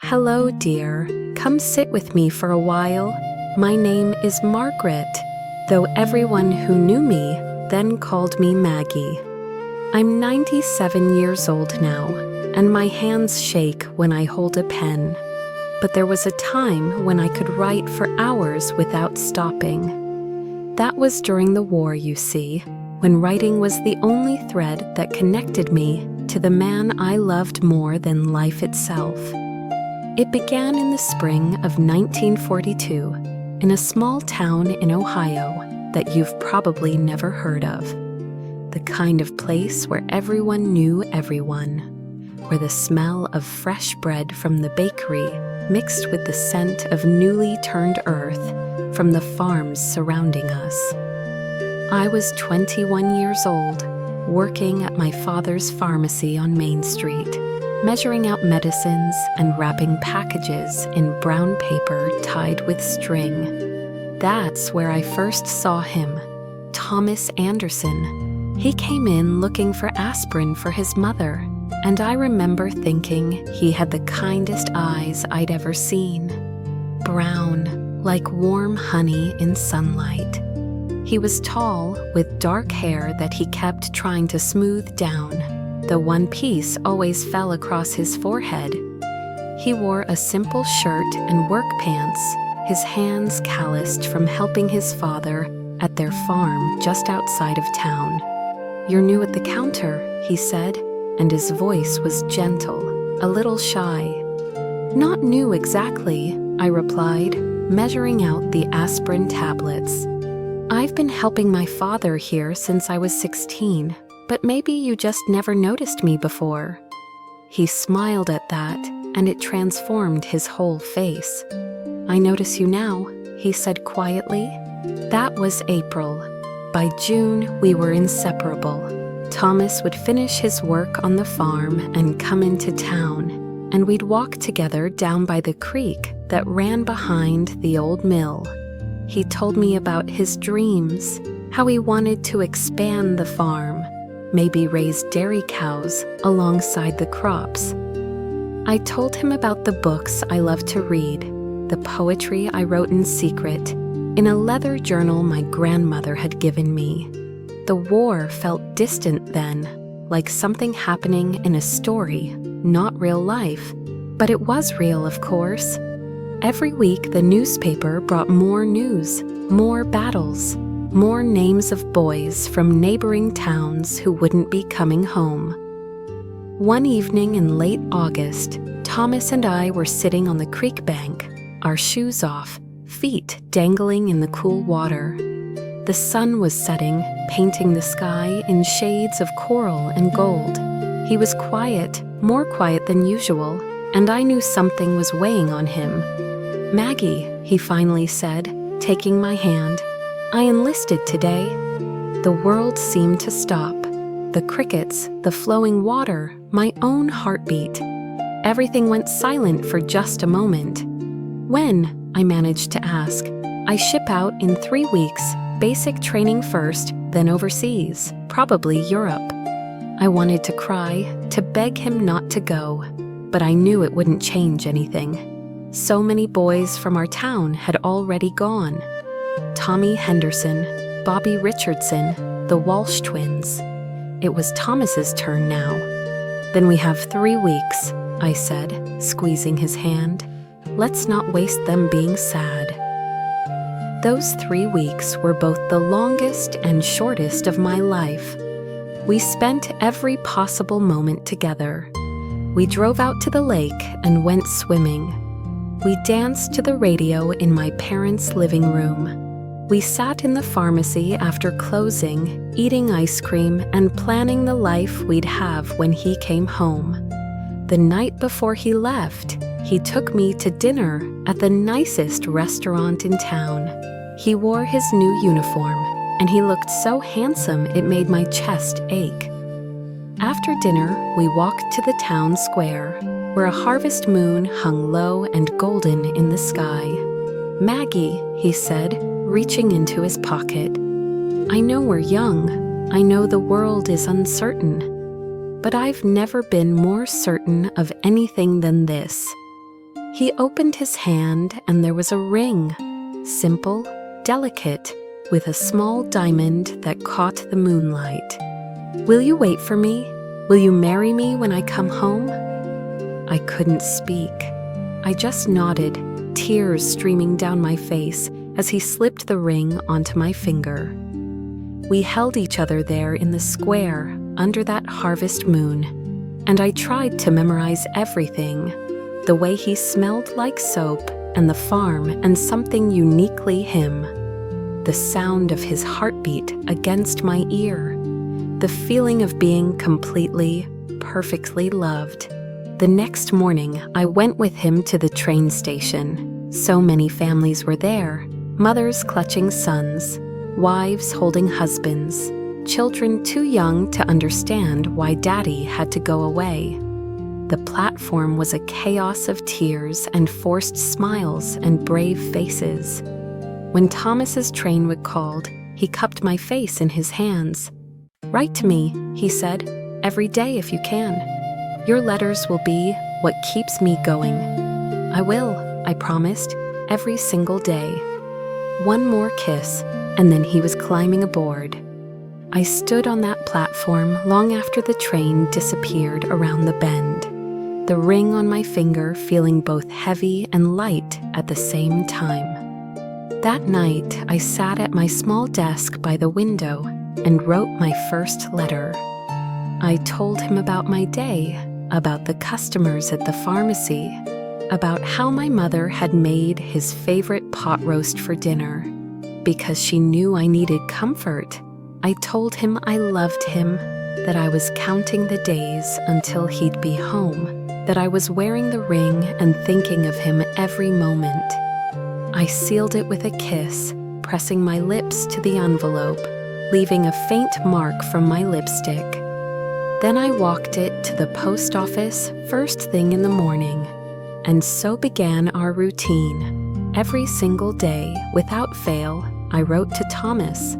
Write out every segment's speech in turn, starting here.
Hello, dear. Come sit with me for a while. My name is Margaret, though everyone who knew me then called me Maggie. I'm 97 years old now, and my hands shake when I hold a pen. But there was a time when I could write for hours without stopping. That was during the war, you see, when writing was the only thread that connected me to the man I loved more than life itself. It began in the spring of 1942 in a small town in Ohio that you've probably never heard of. The kind of place where everyone knew everyone, where the smell of fresh bread from the bakery mixed with the scent of newly turned earth from the farms surrounding us. I was 21 years old, working at my father's pharmacy on Main Street, measuring out medicines and wrapping packages in brown paper tied with string. That's where I first saw him, Thomas Anderson. He came in looking for aspirin for his mother, and I remember thinking he had the kindest eyes I'd ever seen. Brown, like warm honey in sunlight. He was tall, with dark hair that he kept trying to smooth down. The one piece always fell across his forehead. He wore a simple shirt and work pants, his hands calloused from helping his father at their farm just outside of town. "You're new at the counter," he said, and his voice was gentle, a little shy. "Not new exactly," I replied, measuring out the aspirin tablets. "I've been helping my father here since I was 16. But maybe you just never noticed me before." He smiled at that, and it transformed his whole face. "I notice you now," he said quietly. That was April. By June, we were inseparable. Thomas would finish his work on the farm and come into town, and we'd walk together down by the creek that ran behind the old mill. He told me about his dreams, how he wanted to expand the farm, maybe raise dairy cows alongside the crops. I told him about the books I loved to read, the poetry I wrote in secret, in a leather journal my grandmother had given me. The war felt distant then, like something happening in a story, not real life. But it was real, of course. Every week the newspaper brought more news, more battles, more names of boys from neighboring towns who wouldn't be coming home. One evening in late August, Thomas and I were sitting on the creek bank, our shoes off, feet dangling in the cool water. The sun was setting, painting the sky in shades of coral and gold. He was quiet, more quiet than usual, and I knew something was weighing on him. "Maggie," he finally said, taking my hand, "I enlisted today." The world seemed to stop. The crickets, the flowing water, my own heartbeat. Everything went silent for just a moment. "When?" I managed to ask. "I ship out in 3 weeks, basic training first, then overseas, probably Europe." I wanted to cry, to beg him not to go, but I knew it wouldn't change anything. So many boys from our town had already gone. Tommy Henderson, Bobby Richardson, the Walsh twins. It was Thomas's turn now. "Then we have 3 weeks, I said, squeezing his hand. "Let's not waste them being sad." Those 3 weeks were both the longest and shortest of my life. We spent every possible moment together. We drove out to the lake and went swimming. We danced to the radio in my parents' living room. We sat in the pharmacy after closing, eating ice cream and planning the life we'd have when he came home. The night before he left, he took me to dinner at the nicest restaurant in town. He wore his new uniform, and he looked so handsome it made my chest ache. After dinner, we walked to the town square, where a harvest moon hung low and golden in the sky. "Maggie," he said, reaching into his pocket. "I know we're young. I know the world is uncertain. But I've never been more certain of anything than this. He opened his hand and there was a ring, simple, delicate, with a small diamond that caught the moonlight. "Will you wait for me? Will you marry me when I come home?" I couldn't speak. I just nodded, tears streaming down my face as he slipped the ring onto my finger. We held each other there in the square under that harvest moon, and I tried to memorize everything, the way he smelled like soap and the farm and something uniquely him, the sound of his heartbeat against my ear, the feeling of being completely, perfectly loved. The next morning, I went with him to the train station. So many families were there, mothers clutching sons, wives holding husbands, children too young to understand why Daddy had to go away. The platform was a chaos of tears and forced smiles and brave faces. When Thomas's train was called, he cupped my face in his hands. "Write to me," he said, "every day if you can. Your letters will be what keeps me going." "I will," I promised, "every single day." One more kiss, and then he was climbing aboard. I stood on that platform long after the train disappeared around the bend, the ring on my finger feeling both heavy and light at the same time. That night, I sat at my small desk by the window and wrote my first letter. I told him about my day, about the customers at the pharmacy, about how my mother had made his favorite pot roast for dinner. Because she knew I needed comfort, I told him I loved him, that I was counting the days until he'd be home, that I was wearing the ring and thinking of him every moment. I sealed it with a kiss, pressing my lips to the envelope, leaving a faint mark from my lipstick. Then I walked it to the post office first thing in the morning, and so began our routine. Every single day, without fail, I wrote to Thomas.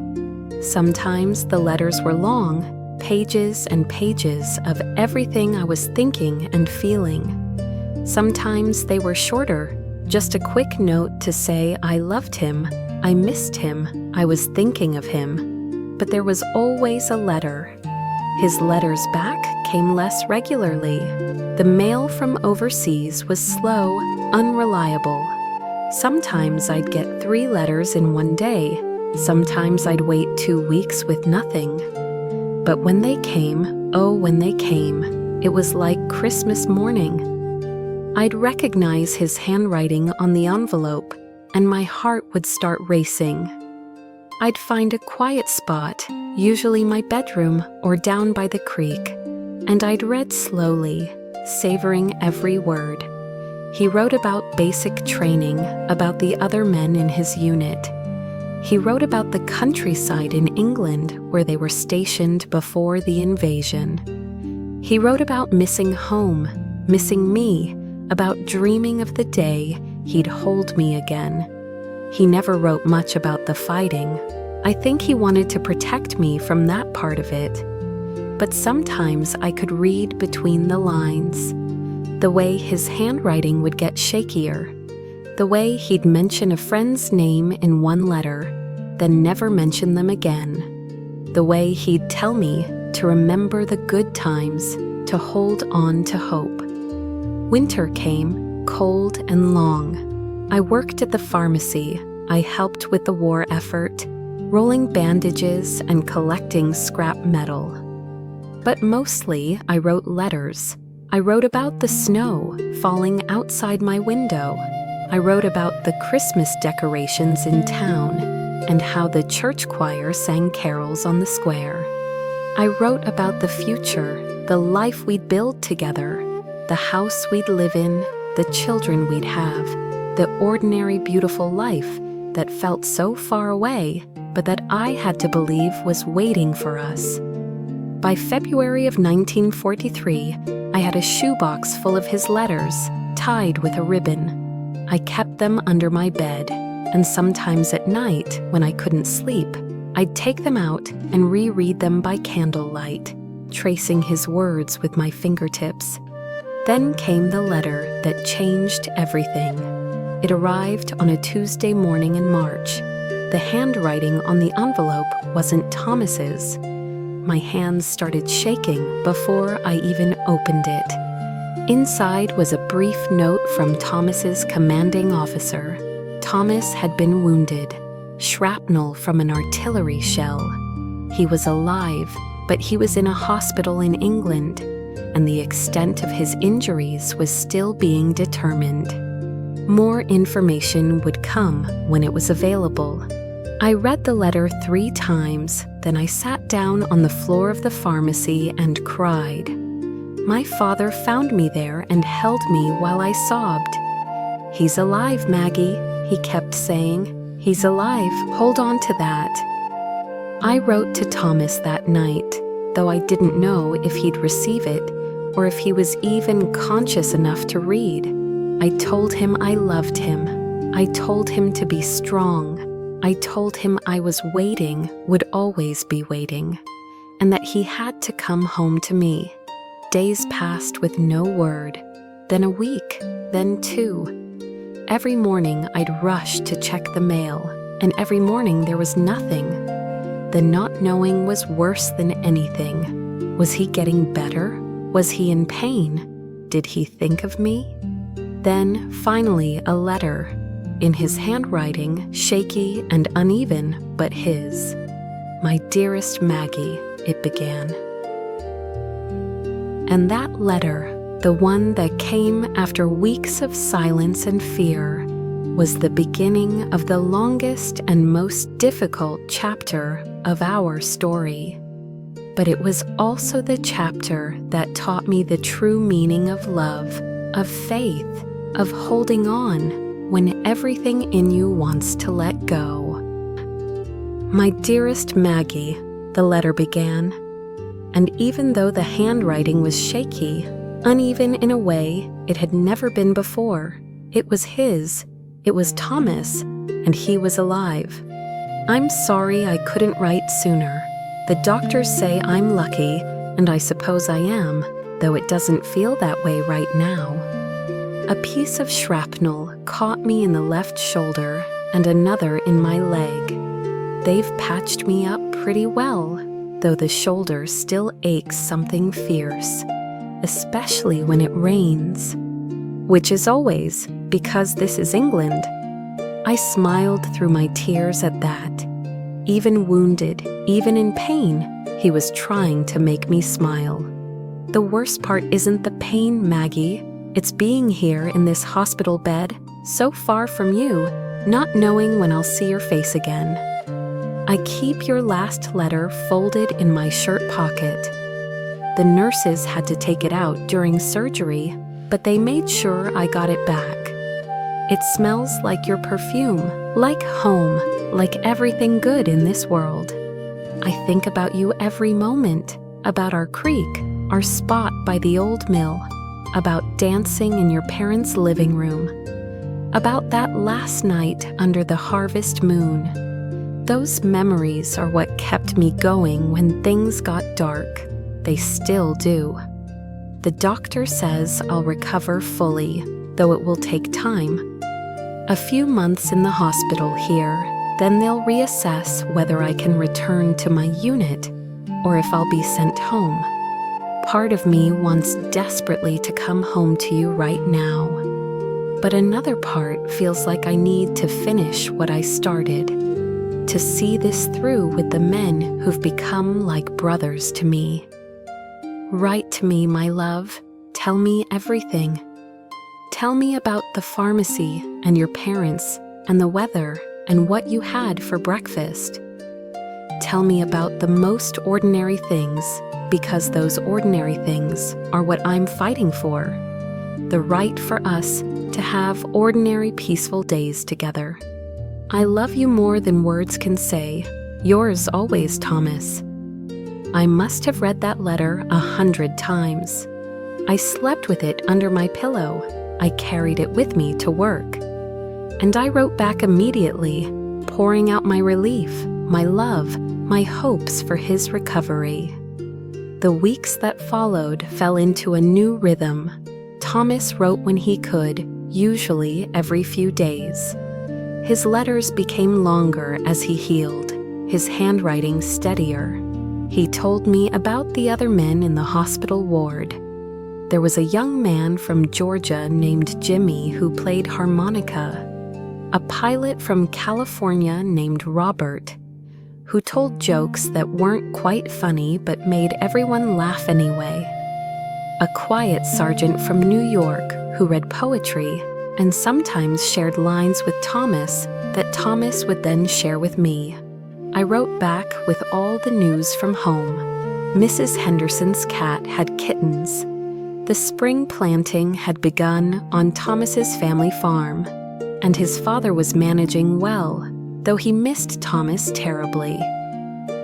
Sometimes the letters were long, pages and pages of everything I was thinking and feeling. Sometimes they were shorter, just a quick note to say I loved him, I missed him, I was thinking of him. But there was always a letter. His letters back came less regularly. The mail from overseas was slow, unreliable. Sometimes I'd get 3 letters in one day. Sometimes I'd wait 2 weeks with nothing. But when they came, oh, when they came, it was like Christmas morning. I'd recognize his handwriting on the envelope, and my heart would start racing. I'd find a quiet spot, usually my bedroom or down by the creek, and I'd read slowly, savoring every word. He wrote about basic training, about the other men in his unit. He wrote about the countryside in England where they were stationed before the invasion. He wrote about missing home, missing me, about dreaming of the day he'd hold me again. He never wrote much about the fighting. I think he wanted to protect me from that part of it. But sometimes I could read between the lines. The way his handwriting would get shakier. The way he'd mention a friend's name in one letter, then never mention them again. The way he'd tell me to remember the good times, to hold on to hope. Winter came, cold and long. I worked at the pharmacy. I helped with the war effort, rolling bandages and collecting scrap metal. But mostly, I wrote letters. I wrote about the snow falling outside my window. I wrote about the Christmas decorations in town and how the church choir sang carols on the square. I wrote about the future, the life we'd build together, the house we'd live in, the children we'd have, the ordinary beautiful life that felt so far away, but that I had to believe was waiting for us. By February of 1943, I had a shoebox full of his letters, tied with a ribbon. I kept them under my bed, and sometimes at night, when I couldn't sleep, I'd take them out and reread them by candlelight, tracing his words with my fingertips. Then came the letter that changed everything. It arrived on a Tuesday morning in March. The handwriting on the envelope wasn't Thomas's. My hands started shaking before I even opened it. Inside was a brief note from Thomas's commanding officer. Thomas had been wounded, shrapnel from an artillery shell. He was alive, but he was in a hospital in England, and the extent of his injuries was still being determined. More information would come when it was available. I read the letter 3 times, then I sat down on the floor of the pharmacy and cried. My father found me there and held me while I sobbed. "He's alive, Maggie," he kept saying. "He's alive, hold on to that." I wrote to Thomas that night, though I didn't know if he'd receive it or if he was even conscious enough to read. I told him I loved him. I told him to be strong. I told him I was waiting, would always be waiting, and that he had to come home to me. Days passed with no word, then a week, then 2. Every morning I'd rush to check the mail, and every morning there was nothing. The not knowing was worse than anything. Was he getting better? Was he in pain? Did he think of me? Then, finally, a letter. In his handwriting, shaky and uneven, but his. "My dearest Maggie," it began. And that letter, the one that came after weeks of silence and fear, was the beginning of the longest and most difficult chapter of our story. But it was also the chapter that taught me the true meaning of love, of faith, of holding on when everything in you wants to let go. "My dearest Maggie," the letter began, and even though the handwriting was shaky, uneven in a way it had never been before, it was his, it was Thomas, and he was alive. "I'm sorry I couldn't write sooner. The doctors say I'm lucky, and I suppose I am, though it doesn't feel that way right now. A piece of shrapnel caught me in the left shoulder and another in my leg. They've patched me up pretty well, though the shoulder still aches something fierce, especially when it rains, which is always, because this is England." I smiled through my tears at that. Even wounded, even in pain, he was trying to make me smile. "The worst part isn't the pain, Maggie. It's being here in this hospital bed, so far from you, not knowing when I'll see your face again. I keep your last letter folded in my shirt pocket. The nurses had to take it out during surgery, but they made sure I got it back. It smells like your perfume, like home, like everything good in this world. I think about you every moment, about our creek, our spot by the old mill, about dancing in your parents' living room, about that last night under the harvest moon. Those memories are what kept me going when things got dark. They still do. The doctor says I'll recover fully, though it will take time. A few months in the hospital here, then they'll reassess whether I can return to my unit or if I'll be sent home. Part of me wants desperately to come home to you right now, but another part feels like I need to finish what I started, to see this through with the men who've become like brothers to me. Write to me, my love. Tell me everything. Tell me about the pharmacy and your parents and the weather and what you had for breakfast. Tell me about the most ordinary things, because those ordinary things are what I'm fighting for. The right for us to have ordinary peaceful days together. I love you more than words can say. Yours always, Thomas. I must have read that letter 100 times. I slept with it under my pillow. I carried it with me to work. And I wrote back immediately, pouring out my relief, my love, my hopes for his recovery. The weeks that followed fell into a new rhythm. Thomas wrote when he could, usually every few days. His letters became longer as he healed, his handwriting steadier. He told me about the other men in the hospital ward. There was a young man from Georgia named Jimmy who played harmonica, a pilot from California named Robert, who told jokes that weren't quite funny but made everyone laugh anyway, a quiet sergeant from New York who read poetry and sometimes shared lines with Thomas that Thomas would then share with me. I wrote back with all the news from home. Mrs. Henderson's cat had kittens. The spring planting had begun on Thomas's family farm, and his father was managing well, though he missed Thomas terribly.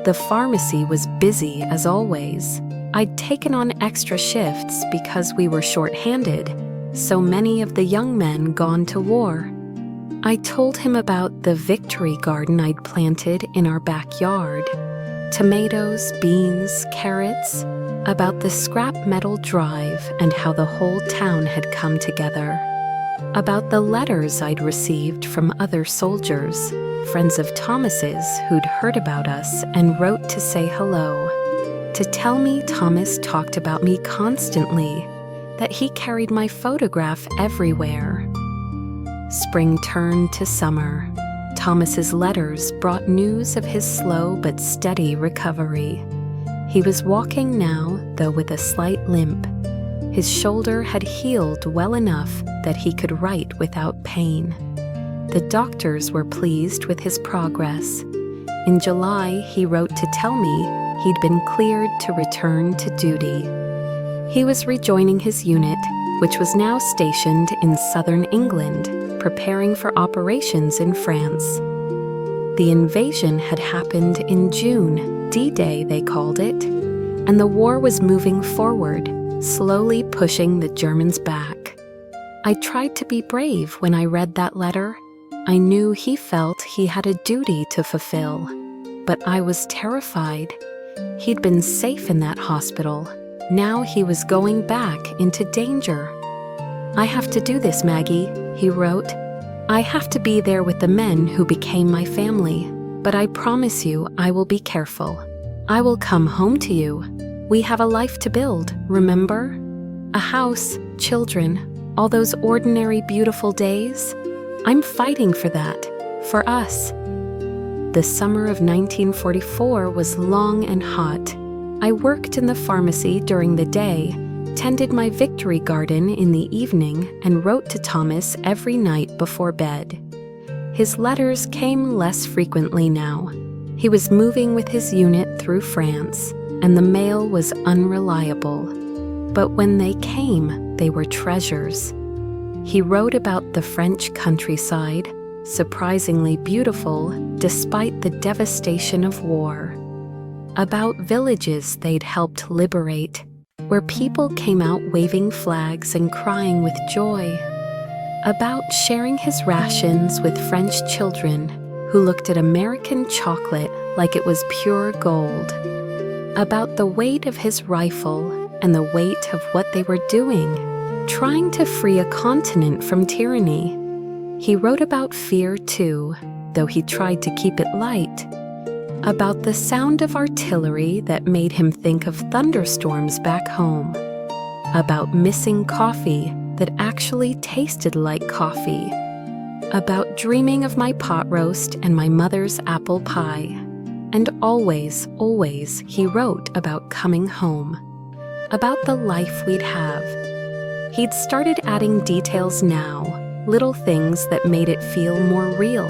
The pharmacy was busy as always. I'd taken on extra shifts because we were short-handed, so many of the young men gone to war. I told him about the victory garden I'd planted in our backyard. Tomatoes, beans, carrots, about the scrap metal drive and how the whole town had come together. About the letters I'd received from other soldiers, friends of Thomas's who'd heard about us and wrote to say hello. To tell me Thomas talked about me constantly, that he carried my photograph everywhere. Spring turned to summer. Thomas's letters brought news of his slow but steady recovery. He was walking now, though with a slight limp. His shoulder had healed well enough that he could write without pain. The doctors were pleased with his progress. In July, he wrote to tell me he'd been cleared to return to duty. He was rejoining his unit, which was now stationed in southern England, preparing for operations in France. The invasion had happened in June, D-Day they called it, and the war was moving forward, slowly pushing the Germans back. I tried to be brave when I read that letter. I knew he felt he had a duty to fulfill, but I was terrified. He'd been safe in that hospital. Now he was going back into danger. "I have to do this, Maggie," he wrote. "I have to be there with the men who became my family, but I promise you I will be careful. I will come home to you. We have a life to build, remember? A house, children, all those ordinary beautiful days. I'm fighting for that, for us." The summer of 1944 was long and hot. I worked in the pharmacy during the day, tended my victory garden in the evening, and wrote to Thomas every night before bed. His letters came less frequently now. He was moving with his unit through France, and the mail was unreliable. But when they came, they were treasures. He wrote about the French countryside, surprisingly beautiful despite the devastation of war. About villages they'd helped liberate, where people came out waving flags and crying with joy. About sharing his rations with French children who looked at American chocolate like it was pure gold. About the weight of his rifle and the weight of what they were doing, trying to free a continent from tyranny. He wrote about fear too, though he tried to keep it light. About the sound of artillery that made him think of thunderstorms back home. About missing coffee that actually tasted like coffee. About dreaming of my pot roast and my mother's apple pie. And always, always, he wrote about coming home. About the life we'd have. He'd started adding details now, little things that made it feel more real.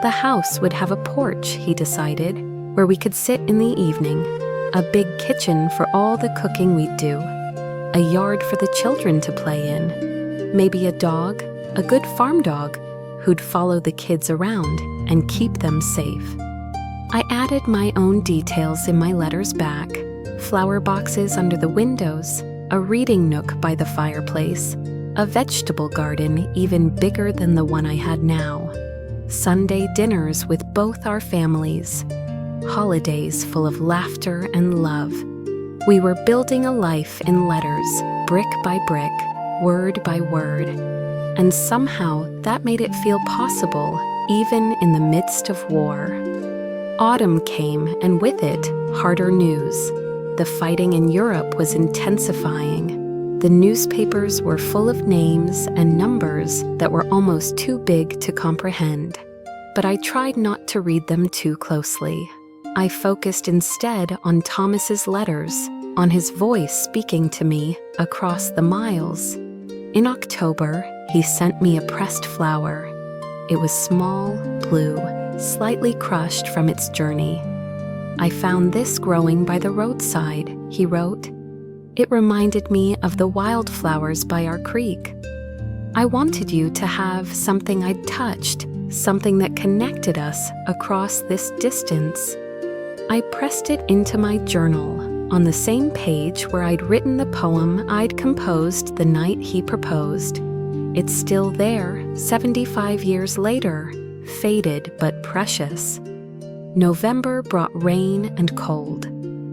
The house would have a porch, he decided, where we could sit in the evening, a big kitchen for all the cooking we'd do, a yard for the children to play in, maybe a dog, a good farm dog, who'd follow the kids around and keep them safe. I added my own details in my letters back, flower boxes under the windows, a reading nook by the fireplace, a vegetable garden even bigger than the one I had now, Sunday dinners with both our families, holidays full of laughter and love. We were building a life in letters, brick by brick, word by word. And somehow that made it feel possible, even in the midst of war. Autumn came, and with it, harder news. The fighting in Europe was intensifying. The newspapers were full of names and numbers that were almost too big to comprehend. But I tried not to read them too closely. I focused instead on Thomas's letters, on his voice speaking to me across the miles. In October, he sent me a pressed flower. It was small, blue, slightly crushed from its journey. "I found this growing by the roadside," he wrote. "It reminded me of the wildflowers by our creek. I wanted you to have something I'd touched, something that connected us across this distance." I pressed it into my journal, on the same page where I'd written the poem I'd composed the night he proposed. It's still there, 75 years later, faded but precious. November brought rain and cold.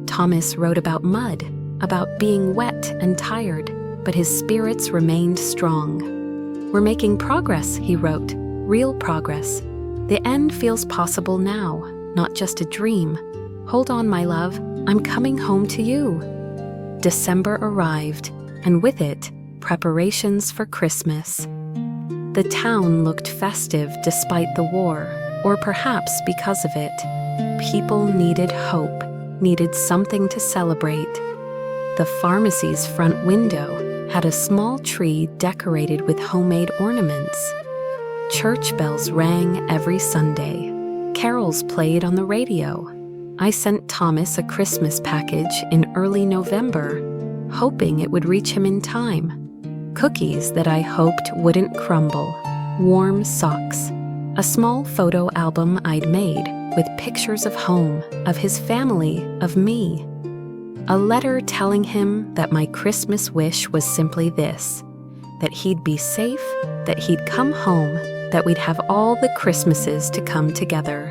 Thomas wrote about mud, about being wet and tired, but his spirits remained strong. "We're making progress," he wrote, "real progress. The end feels possible now, not just a dream. Hold on, my love, I'm coming home to you." December arrived, and with it, preparations for Christmas. The town looked festive despite the war, or perhaps because of it. People needed hope, needed something to celebrate. The pharmacy's front window had a small tree decorated with homemade ornaments. Church bells rang every Sunday. Carols played on the radio. I sent Thomas a Christmas package in early November, hoping it would reach him in time. Cookies that I hoped wouldn't crumble, warm socks, a small photo album I'd made with pictures of home, of his family, of me. A letter telling him that my Christmas wish was simply this: that he'd be safe, that he'd come home, that we'd have all the Christmases to come together.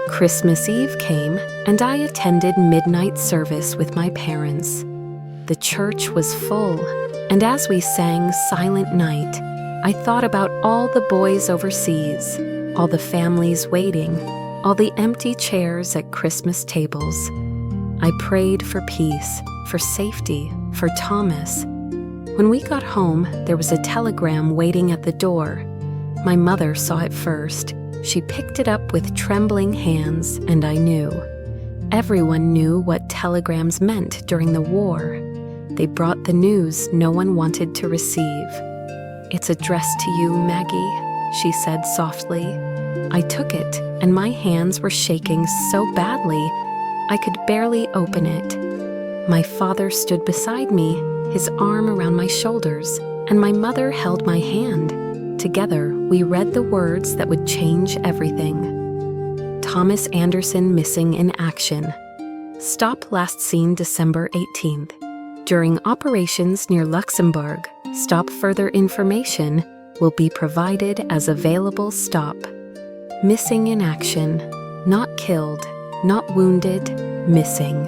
Christmas Eve came, and I attended midnight service with my parents. The church was full, and as we sang Silent Night, I thought about all the boys overseas, all the families waiting, all the empty chairs at Christmas tables. I prayed for peace, for safety, for Thomas. When we got home, there was a telegram waiting at the door. My mother saw it first. She picked it up with trembling hands, and I knew. Everyone knew what telegrams meant during the war. They brought the news no one wanted to receive. "It's addressed to you, Maggie," she said softly. I took it, and my hands were shaking so badly I could barely open it. My father stood beside me, his arm around my shoulders, and my mother held my hand. Together, we read the words that would change everything. Thomas Anderson missing in action. Stop last seen December 18th. During operations near Luxembourg, stop further information will be provided as available stop. Missing in action. Not killed, not wounded, missing.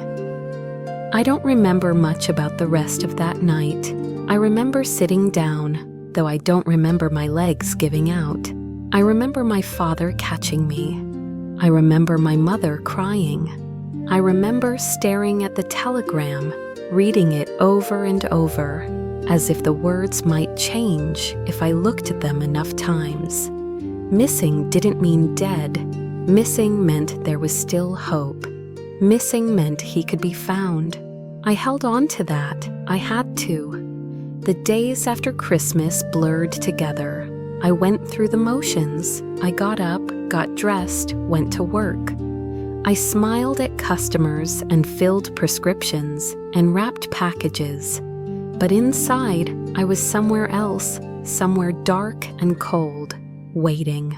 I don't remember much about the rest of that night. I remember sitting down, though I don't remember my legs giving out. I remember my father catching me. I remember my mother crying. I remember staring at the telegram, reading it over and over, as if the words might change if I looked at them enough times. Missing didn't mean dead. Missing meant there was still hope. Missing meant he could be found. I held on to that. I had to. The days after Christmas blurred together. I went through the motions. I got up, got dressed, went to work. I smiled at customers and filled prescriptions and wrapped packages. But inside, I was somewhere else, somewhere dark and cold, waiting.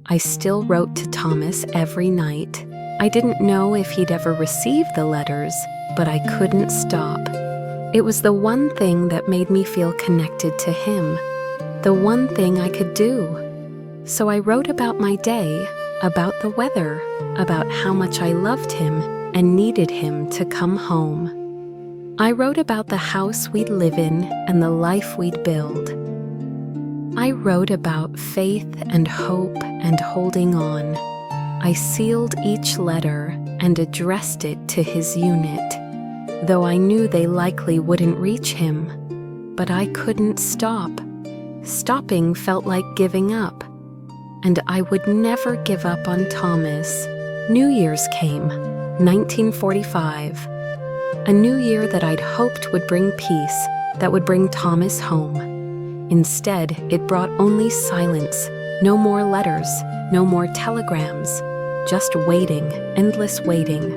I still wrote to Thomas every night. I didn't know if he'd ever receive the letters, but I couldn't stop. It was the one thing that made me feel connected to him, the one thing I could do. So I wrote about my day, about the weather, about how much I loved him and needed him to come home. I wrote about the house we'd live in and the life we'd build. I wrote about faith and hope and holding on. I sealed each letter and addressed it to his unit, though I knew they likely wouldn't reach him. But I couldn't stop. Stopping felt like giving up. And I would never give up on Thomas. New Year's came, 1945. A new year that I'd hoped would bring peace, that would bring Thomas home. Instead, it brought only silence, no more letters, no more telegrams, just waiting, endless waiting,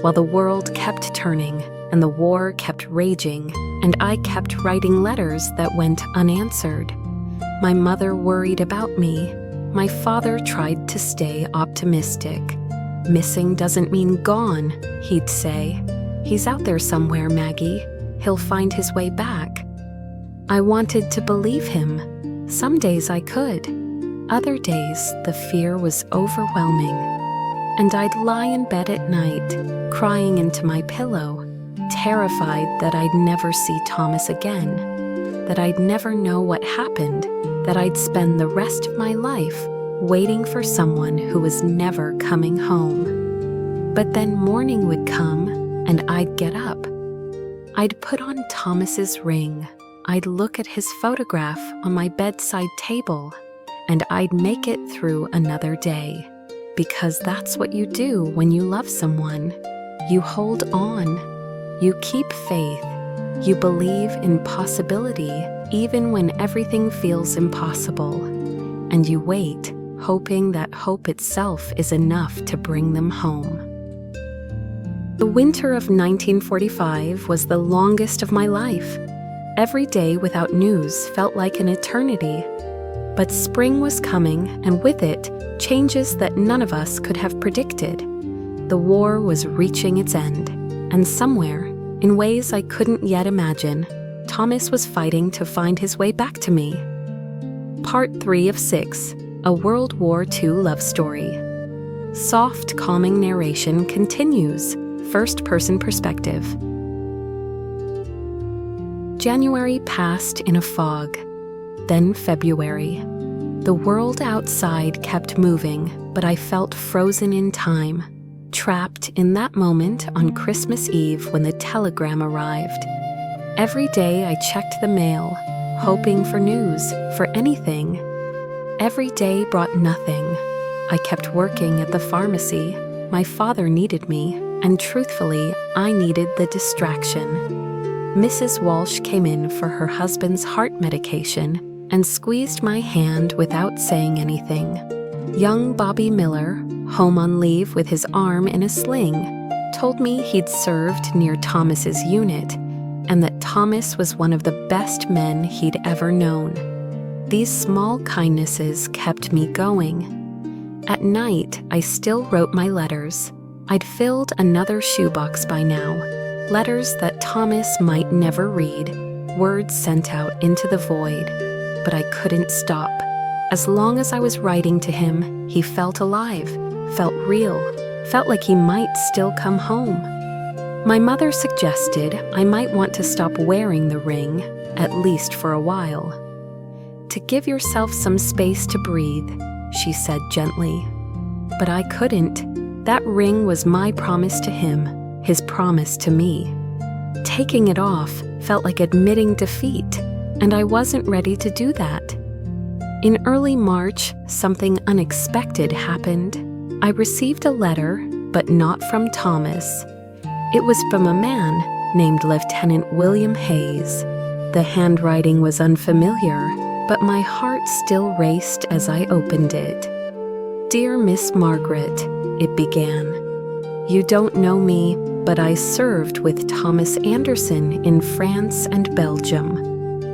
while the world kept turning and the war kept raging, and I kept writing letters that went unanswered. My mother worried about me. My father tried to stay optimistic. Missing doesn't mean gone, he'd say. He's out there somewhere, Maggie. He'll find his way back. I wanted to believe him. Some days I could. Other days, the fear was overwhelming. And I'd lie in bed at night, crying into my pillow, terrified that I'd never see Thomas again, that I'd never know what happened, that I'd spend the rest of my life waiting for someone who was never coming home. But then morning would come, and I'd get up. I'd put on Thomas's ring. I'd look at his photograph on my bedside table, and I'd make it through another day. Because that's what you do when you love someone. You hold on. You keep faith. You believe in possibility even when everything feels impossible. And you wait, hoping that hope itself is enough to bring them home. The winter of 1945 was the longest of my life. Every day without news felt like an eternity. But spring was coming, and with it, changes that none of us could have predicted. The war was reaching its end, and somewhere, in ways I couldn't yet imagine, Thomas was fighting to find his way back to me. Part 3 of 6, a World War II love story. Soft, calming narration continues, first-person perspective. January passed in a fog. Then February. The world outside kept moving, but I felt frozen in time, trapped in that moment on Christmas Eve when the telegram arrived. Every day I checked the mail, hoping for news, for anything. Every day brought nothing. I kept working at the pharmacy. My father needed me, and truthfully, I needed the distraction. Mrs. Walsh came in for her husband's heart medication and squeezed my hand without saying anything. Young Bobby Miller, home on leave with his arm in a sling, told me he'd served near Thomas's unit and that Thomas was one of the best men he'd ever known. These small kindnesses kept me going. At night, I still wrote my letters. I'd filled another shoebox by now, letters that Thomas might never read, words sent out into the void. But I couldn't stop. As long as I was writing to him, he felt alive, felt real, felt like he might still come home. My mother suggested I might want to stop wearing the ring, at least for a while. To give yourself some space to breathe, she said gently. But I couldn't. That ring was my promise to him, his promise to me. Taking it off felt like admitting defeat, and I wasn't ready to do that. In early March, something unexpected happened. I received a letter, but not from Thomas. It was from a man named Lieutenant William Hayes. The handwriting was unfamiliar, but my heart still raced as I opened it. "Dear Miss Margaret," it began. "You don't know me, but I served with Thomas Anderson in France and Belgium.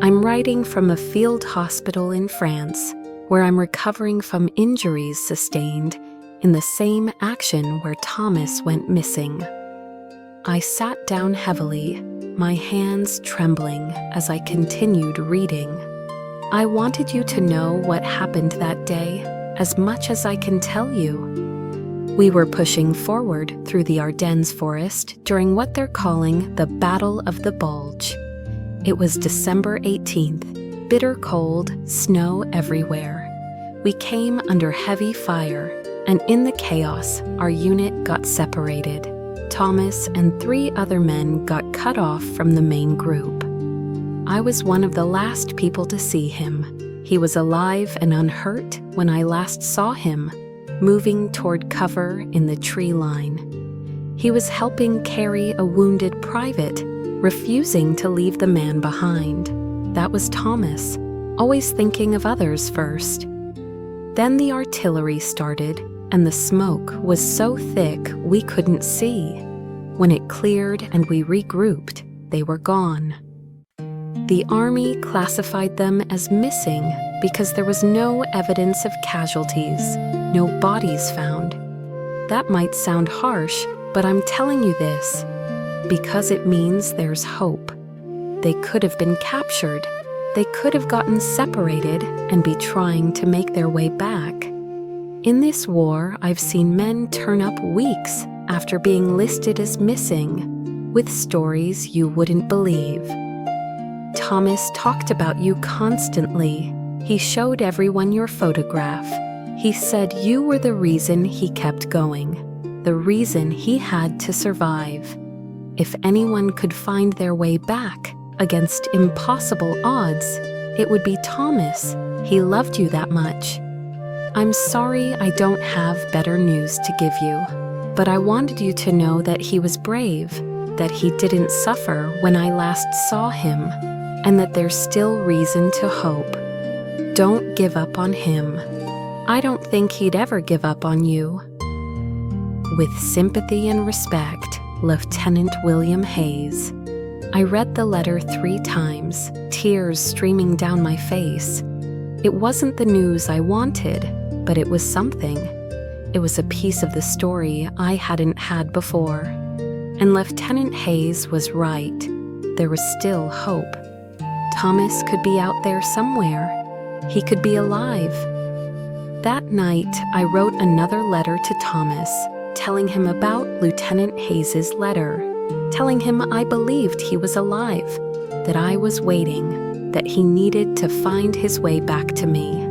I'm writing from a field hospital in France, where I'm recovering from injuries sustained in the same action where Thomas went missing." I sat down heavily, my hands trembling as I continued reading. "I wanted you to know what happened that day, as much as I can tell you. We were pushing forward through the Ardennes forest during what they're calling the Battle of the Bulge. It was December 18th, bitter cold, snow everywhere. We came under heavy fire, and in the chaos, our unit got separated. Thomas and 3 other men got cut off from the main group. I was one of the last people to see him. He was alive and unhurt when I last saw him, moving toward cover in the tree line. He was helping carry a wounded private, refusing to leave the man behind. That was Thomas, always thinking of others first. Then the artillery started, and the smoke was so thick we couldn't see. When it cleared and we regrouped, they were gone. The army classified them as missing because there was no evidence of casualties, no bodies found. That might sound harsh, but I'm telling you this because it means there's hope. They could have been captured. They could have gotten separated and be trying to make their way back. In this war, I've seen men turn up weeks after being listed as missing, with stories you wouldn't believe. Thomas talked about you constantly. He showed everyone your photograph. He said you were the reason he kept going, the reason he had to survive. If anyone could find their way back against impossible odds, it would be Thomas. He loved you that much. I'm sorry I don't have better news to give you, but I wanted you to know that he was brave, that he didn't suffer when I last saw him, and that there's still reason to hope. Don't give up on him. I don't think he'd ever give up on you. With sympathy and respect, Lieutenant William Hayes. I read the letter 3 times, tears streaming down my face. It wasn't the news I wanted, but it was something. It was a piece of the story I hadn't had before. And Lieutenant Hayes was right. There was still hope. Thomas could be out there somewhere. He could be alive. That night, I wrote another letter to Thomas, telling him about Lieutenant Hayes's letter, telling him I believed he was alive, that I was waiting, that he needed to find his way back to me.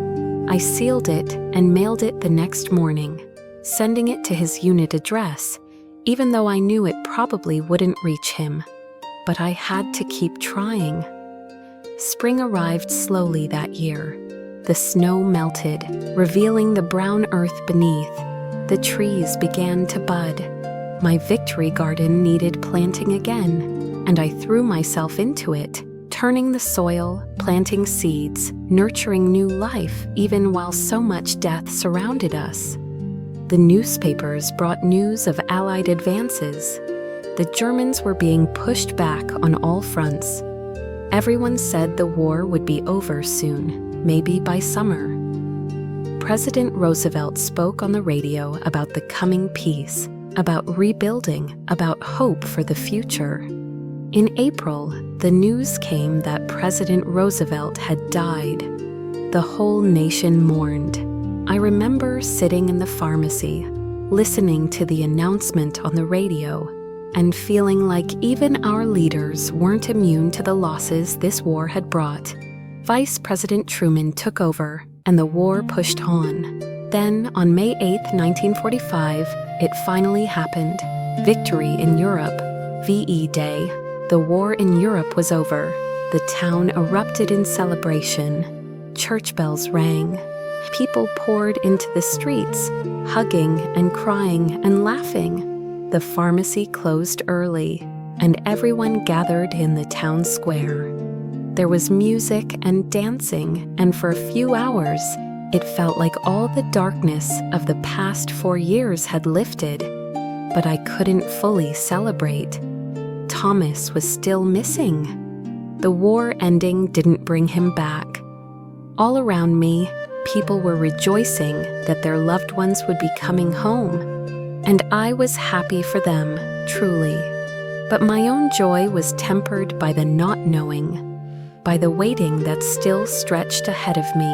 I sealed it and mailed it the next morning, sending it to his unit address, even though I knew it probably wouldn't reach him. But I had to keep trying. Spring arrived slowly that year. The snow melted, revealing the brown earth beneath. The trees began to bud. My victory garden needed planting again, and I threw myself into it, turning the soil, planting seeds, nurturing new life even while so much death surrounded us. The newspapers brought news of Allied advances. The Germans were being pushed back on all fronts. Everyone said the war would be over soon, maybe by summer. President Roosevelt spoke on the radio about the coming peace, about rebuilding, about hope for the future. In April, the news came that President Roosevelt had died. The whole nation mourned. I remember sitting in the pharmacy, listening to the announcement on the radio, and feeling like even our leaders weren't immune to the losses this war had brought. Vice President Truman took over, and the war pushed on. Then, on May 8, 1945, it finally happened. Victory in Europe. VE Day. The war in Europe was over. The town erupted in celebration. Church bells rang. People poured into the streets, hugging and crying and laughing. The pharmacy closed early, and everyone gathered in the town square. There was music and dancing, and for a few hours, it felt like all the darkness of the past 4 years had lifted, but I couldn't fully celebrate. Thomas was still missing. The war ending didn't bring him back. All around me, people were rejoicing that their loved ones would be coming home, and I was happy for them, truly. But my own joy was tempered by the not knowing, by the waiting that still stretched ahead of me.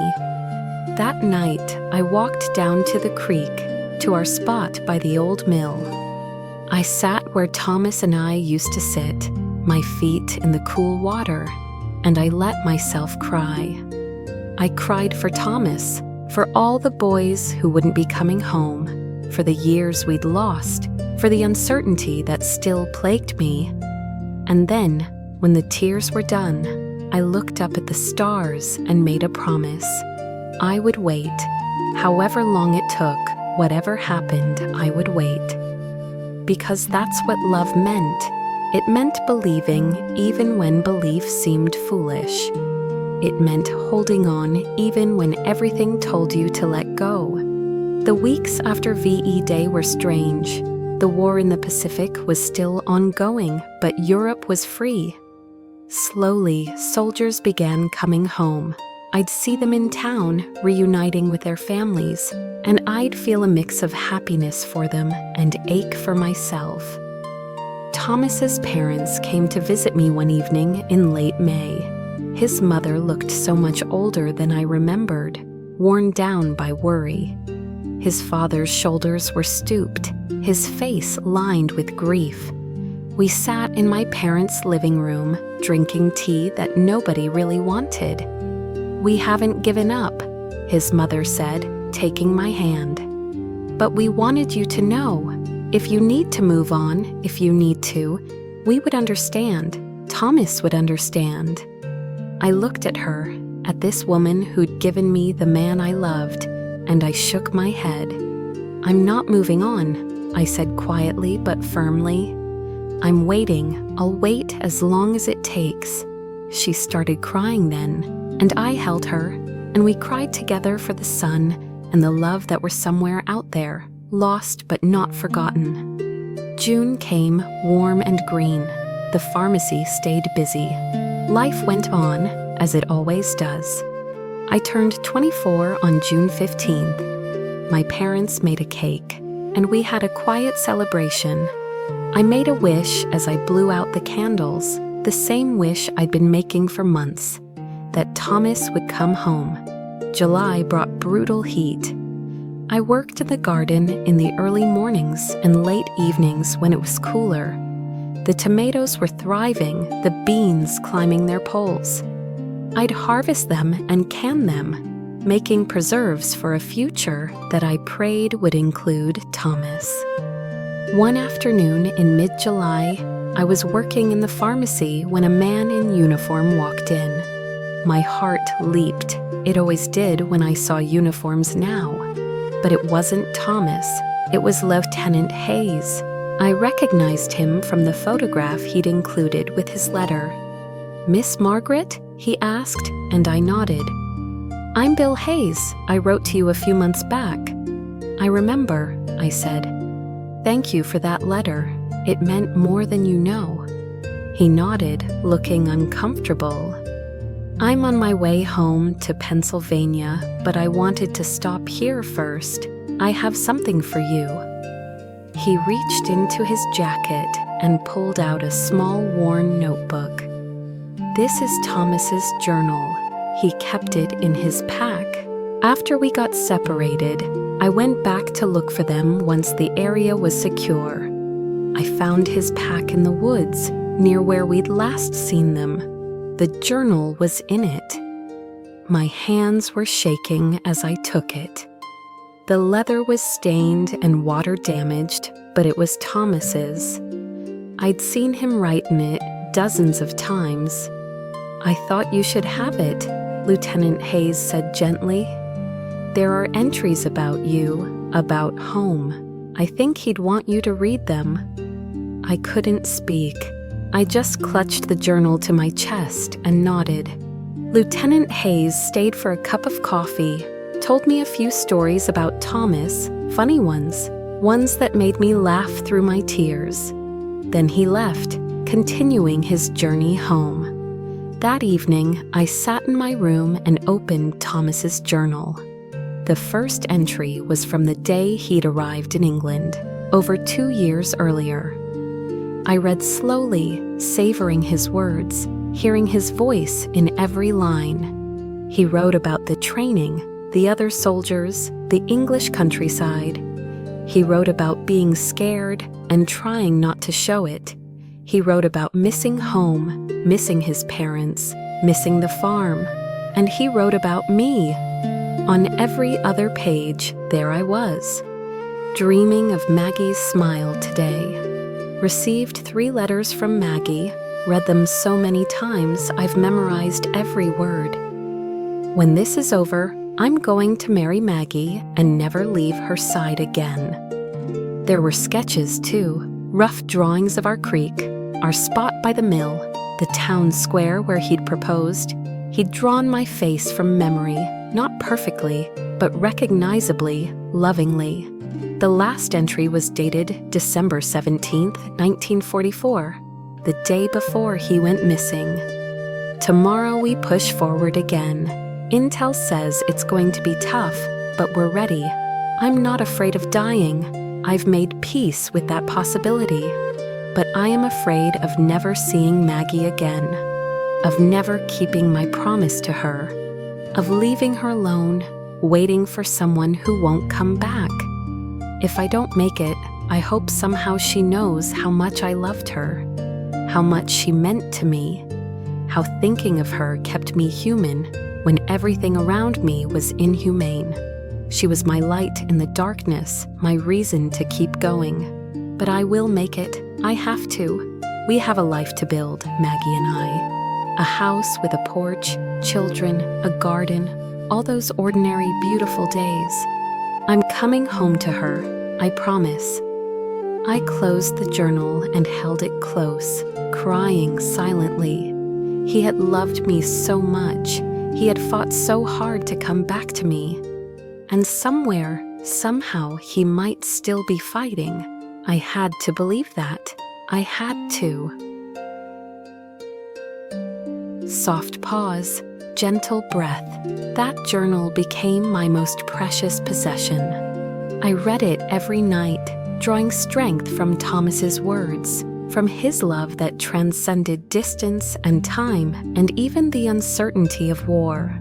That night, I walked down to the creek, to our spot by the old mill. I sat where Thomas and I used to sit, my feet in the cool water, and I let myself cry. I cried for Thomas, for all the boys who wouldn't be coming home, for the years we'd lost, for the uncertainty that still plagued me. And then, when the tears were done, I looked up at the stars and made a promise. I would wait. However long it took, whatever happened, I would wait. Because that's what love meant. It meant believing even when belief seemed foolish. It meant holding on even when everything told you to let go. The weeks after VE Day were strange. The war in the Pacific was still ongoing, but Europe was free. Slowly, soldiers began coming home. I'd see them in town, reuniting with their families, and I'd feel a mix of happiness for them and ache for myself. Thomas's parents came to visit me one evening in late May. His mother looked so much older than I remembered, worn down by worry. His father's shoulders were stooped, his face lined with grief. We sat in my parents' living room, drinking tea that nobody really wanted. "We haven't given up," his mother said, taking my hand. "But we wanted you to know. If you need to move on, if you need to, we would understand. Thomas would understand." I looked at her, at this woman who'd given me the man I loved, and I shook my head. "I'm not moving on," I said quietly but firmly. "I'm waiting. I'll wait as long as it takes." She started crying then, and I held her, and we cried together for the sun and the love that were somewhere out there, lost but not forgotten. June came, warm and green. The pharmacy stayed busy. Life went on, as it always does. I turned 24 on June 15th. My parents made a cake, and we had a quiet celebration. I made a wish as I blew out the candles, the same wish I'd been making for months, that Thomas would come home. July brought brutal heat. I worked in the garden in the early mornings and late evenings when it was cooler. The tomatoes were thriving, the beans climbing their poles. I'd harvest them and can them, making preserves for a future that I prayed would include Thomas. One afternoon in mid-July, I was working in the pharmacy when a man in uniform walked in. My heart leaped. It always did when I saw uniforms now. But it wasn't Thomas. It was Lieutenant Hayes. I recognized him from the photograph he'd included with his letter. "Miss Margaret?" he asked, and I nodded. "I'm Bill Hayes. I wrote to you a few months back." "I remember," I said. "Thank you for that letter. It meant more than you know." He nodded, looking uncomfortable. "I'm on my way home to Pennsylvania, but I wanted to stop here first. I have something for you." He reached into his jacket and pulled out a small worn notebook. "This is Thomas's journal. He kept it in his pack. After we got separated, I went back to look for them once the area was secure. I found his pack in the woods, near where we'd last seen them. The journal was in it. My hands were shaking as I took it. The leather was stained and water damaged, but it was Thomas's. I'd seen him write in it dozens of times. "I thought you should have it," Lieutenant Hayes said gently. "There are entries about you, about home. I think he'd want you to read them." I couldn't speak. I just clutched the journal to my chest and nodded. Lieutenant Hayes stayed for a cup of coffee, told me a few stories about Thomas, funny ones that made me laugh through my tears. Then he left, continuing his journey home. That evening, I sat in my room and opened Thomas's journal. The first entry was from the day he'd arrived in England, over 2 years earlier. I read slowly, savoring his words, hearing his voice in every line. He wrote about the training, the other soldiers, the English countryside. He wrote about being scared and trying not to show it. He wrote about missing home, missing his parents, missing the farm. And he wrote about me. On every other page, there I was, dreaming of Maggie's smile today. Received 3 letters from Maggie, read them so many times I've memorized every word. When this is over, I'm going to marry Maggie and never leave her side again. There were sketches too, rough drawings of our creek, our spot by the mill, the town square where he'd proposed. He'd drawn my face from memory, not perfectly, but recognizably, lovingly. The last entry was dated December 17th, 1944, the day before he went missing. Tomorrow we push forward again. Intel says it's going to be tough, but we're ready. I'm not afraid of dying. I've made peace with that possibility. But I am afraid of never seeing Maggie again, of never keeping my promise to her, of leaving her alone, waiting for someone who won't come back. If I don't make it, I hope somehow she knows how much I loved her, how much she meant to me, how thinking of her kept me human when everything around me was inhumane. She was my light in the darkness, my reason to keep going. But I will make it. I have to. We have a life to build, Maggie and I. A house with a porch, children, a garden, all those ordinary, beautiful days. I'm coming home to her, I promise. I closed the journal and held it close, crying silently. He had loved me so much. He had fought so hard to come back to me. And somewhere, somehow, he might still be fighting. I had to believe that. I had to. Soft pause, gentle breath. That journal became my most precious possession. I read it every night, drawing strength from Thomas's words, from his love that transcended distance and time and even the uncertainty of war.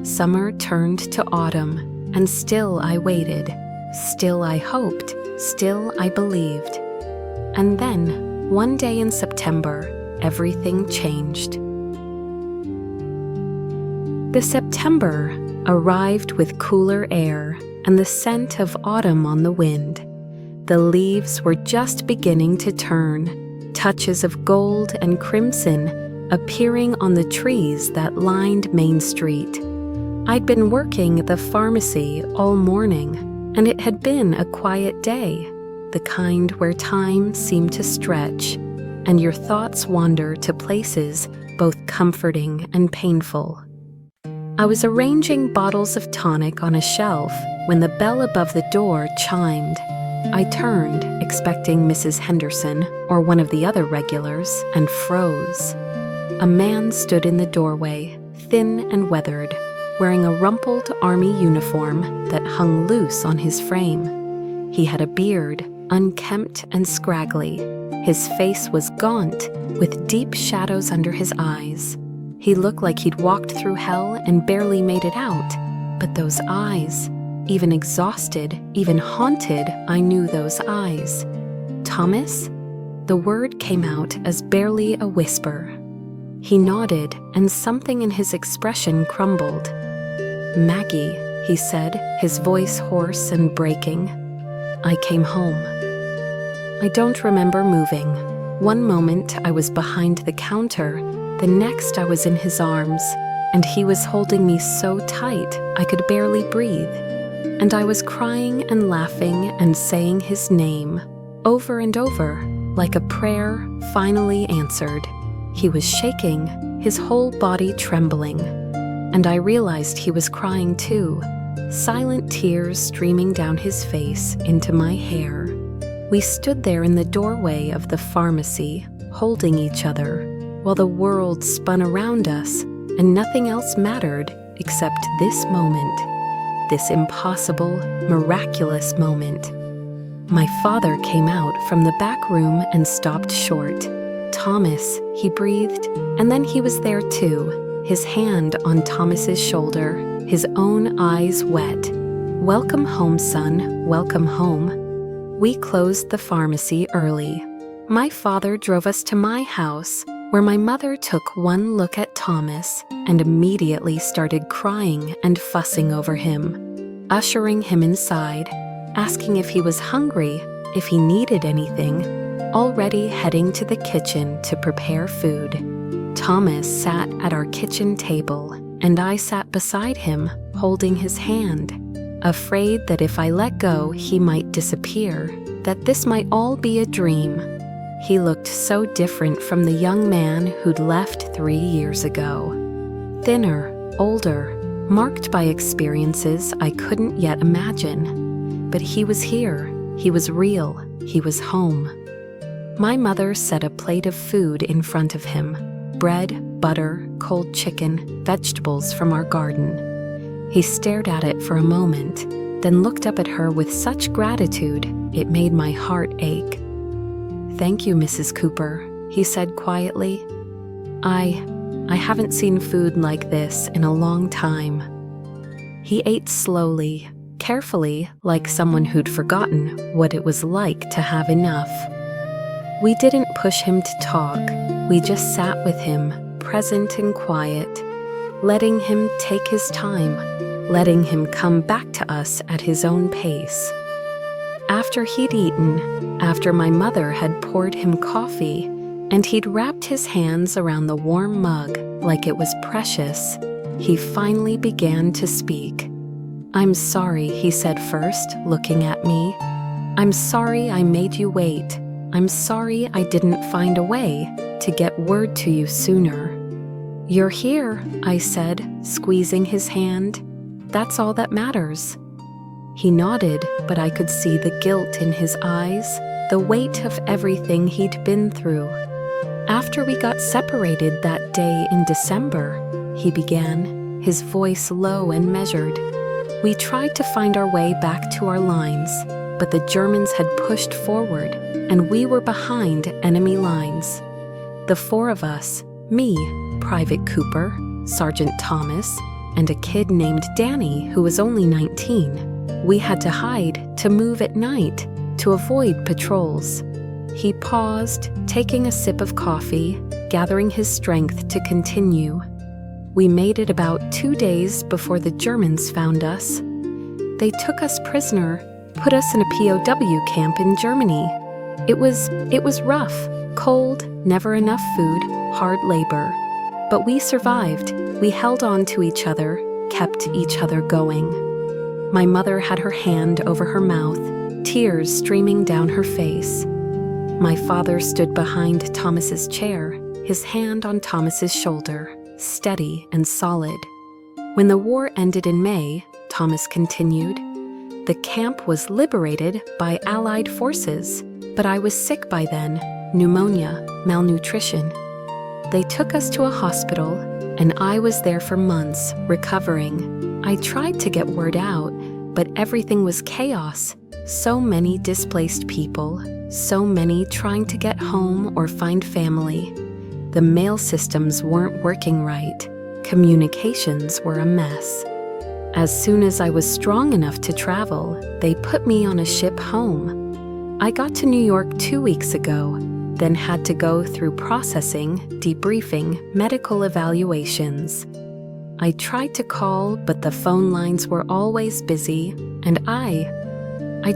Summer turned to autumn, and still I waited, still I hoped, still I believed. And then, one day in September, everything changed. The September arrived with cooler air and the scent of autumn on the wind. The leaves were just beginning to turn, touches of gold and crimson appearing on the trees that lined Main Street. I'd been working at the pharmacy all morning, and it had been a quiet day, the kind where time seemed to stretch, and your thoughts wander to places both comforting and painful. I was arranging bottles of tonic on a shelf when the bell above the door chimed. I turned, expecting Mrs. Henderson or one of the other regulars, and froze. A man stood in the doorway, thin and weathered, wearing a rumpled army uniform that hung loose on his frame. He had a beard, unkempt and scraggly. His face was gaunt, with deep shadows under his eyes. He looked like he'd walked through hell and barely made it out. But those eyes, even exhausted, even haunted, I knew those eyes. Thomas? The word came out as barely a whisper. He nodded, and something in his expression crumbled. "Maggie," he said, his voice hoarse and breaking. I came home. I don't remember moving. One moment I was behind the counter, the next I was in his arms, and he was holding me so tight I could barely breathe. And I was crying and laughing and saying his name, over and over, like a prayer finally answered. He was shaking, his whole body trembling. And I realized he was crying too, silent tears streaming down his face into my hair. We stood there in the doorway of the pharmacy, holding each other, while the world spun around us and nothing else mattered except this moment, this impossible, miraculous moment. My father came out from the back room and stopped short. "Thomas," he breathed, and then he was there too, his hand on Thomas's shoulder, his own eyes wet. "Welcome home, son, welcome home." We closed the pharmacy early. My father drove us to my house, where my mother took one look at Thomas and immediately started crying and fussing over him, ushering him inside, asking if he was hungry, if he needed anything, already heading to the kitchen to prepare food. Thomas sat at our kitchen table, and I sat beside him, holding his hand, afraid that if I let go, he might disappear, that this might all be a dream. He looked so different from the young man who'd left 3 years ago. Thinner, older, marked by experiences I couldn't yet imagine. But he was here, he was real, he was home. My mother set a plate of food in front of him: bread, butter, cold chicken, vegetables from our garden. He stared at it for a moment, then looked up at her with such gratitude it made my heart ache. "Thank you, Mrs. Cooper," he said quietly. I haven't seen food like this in a long time." He ate slowly, carefully, like someone who'd forgotten what it was like to have enough. We didn't push him to talk. We just sat with him, present and quiet, letting him take his time, letting him come back to us at his own pace. After he'd eaten, after my mother had poured him coffee, and he'd wrapped his hands around the warm mug like it was precious, he finally began to speak. "I'm sorry," he said first, looking at me. "I'm sorry I made you wait. I'm sorry I didn't find a way to get word to you sooner." "You're here," I said, squeezing his hand. "That's all that matters." He nodded, but I could see the guilt in his eyes, the weight of everything he'd been through. "After we got separated that day in December," he began, his voice low and measured, "we tried to find our way back to our lines, but the Germans had pushed forward, and we were behind enemy lines. The 4 of us, me, Private Cooper, Sergeant Thomas, and a kid named Danny who was only 19, we had to hide, to move at night, to avoid patrols." He paused, taking a sip of coffee, gathering his strength to continue. "We made it about 2 days before the Germans found us. They took us prisoner, put us in a POW camp in Germany. It was rough, cold, never enough food, hard labor. But we survived. We held on to each other, kept each other going." My mother had her hand over her mouth, tears streaming down her face. My father stood behind Thomas's chair, his hand on Thomas's shoulder, steady and solid. "When the war ended in May," Thomas continued, "the camp was liberated by Allied forces, but I was sick by then, pneumonia, malnutrition. They took us to a hospital, and I was there for months, recovering. I tried to get word out, but everything was chaos. So many displaced people, so many trying to get home or find family. The mail systems weren't working right. Communications were a mess. As soon as I was strong enough to travel, they put me on a ship home. I got to New York 2 weeks ago, then had to go through processing, debriefing, medical evaluations. I tried to call, but the phone lines were always busy, and I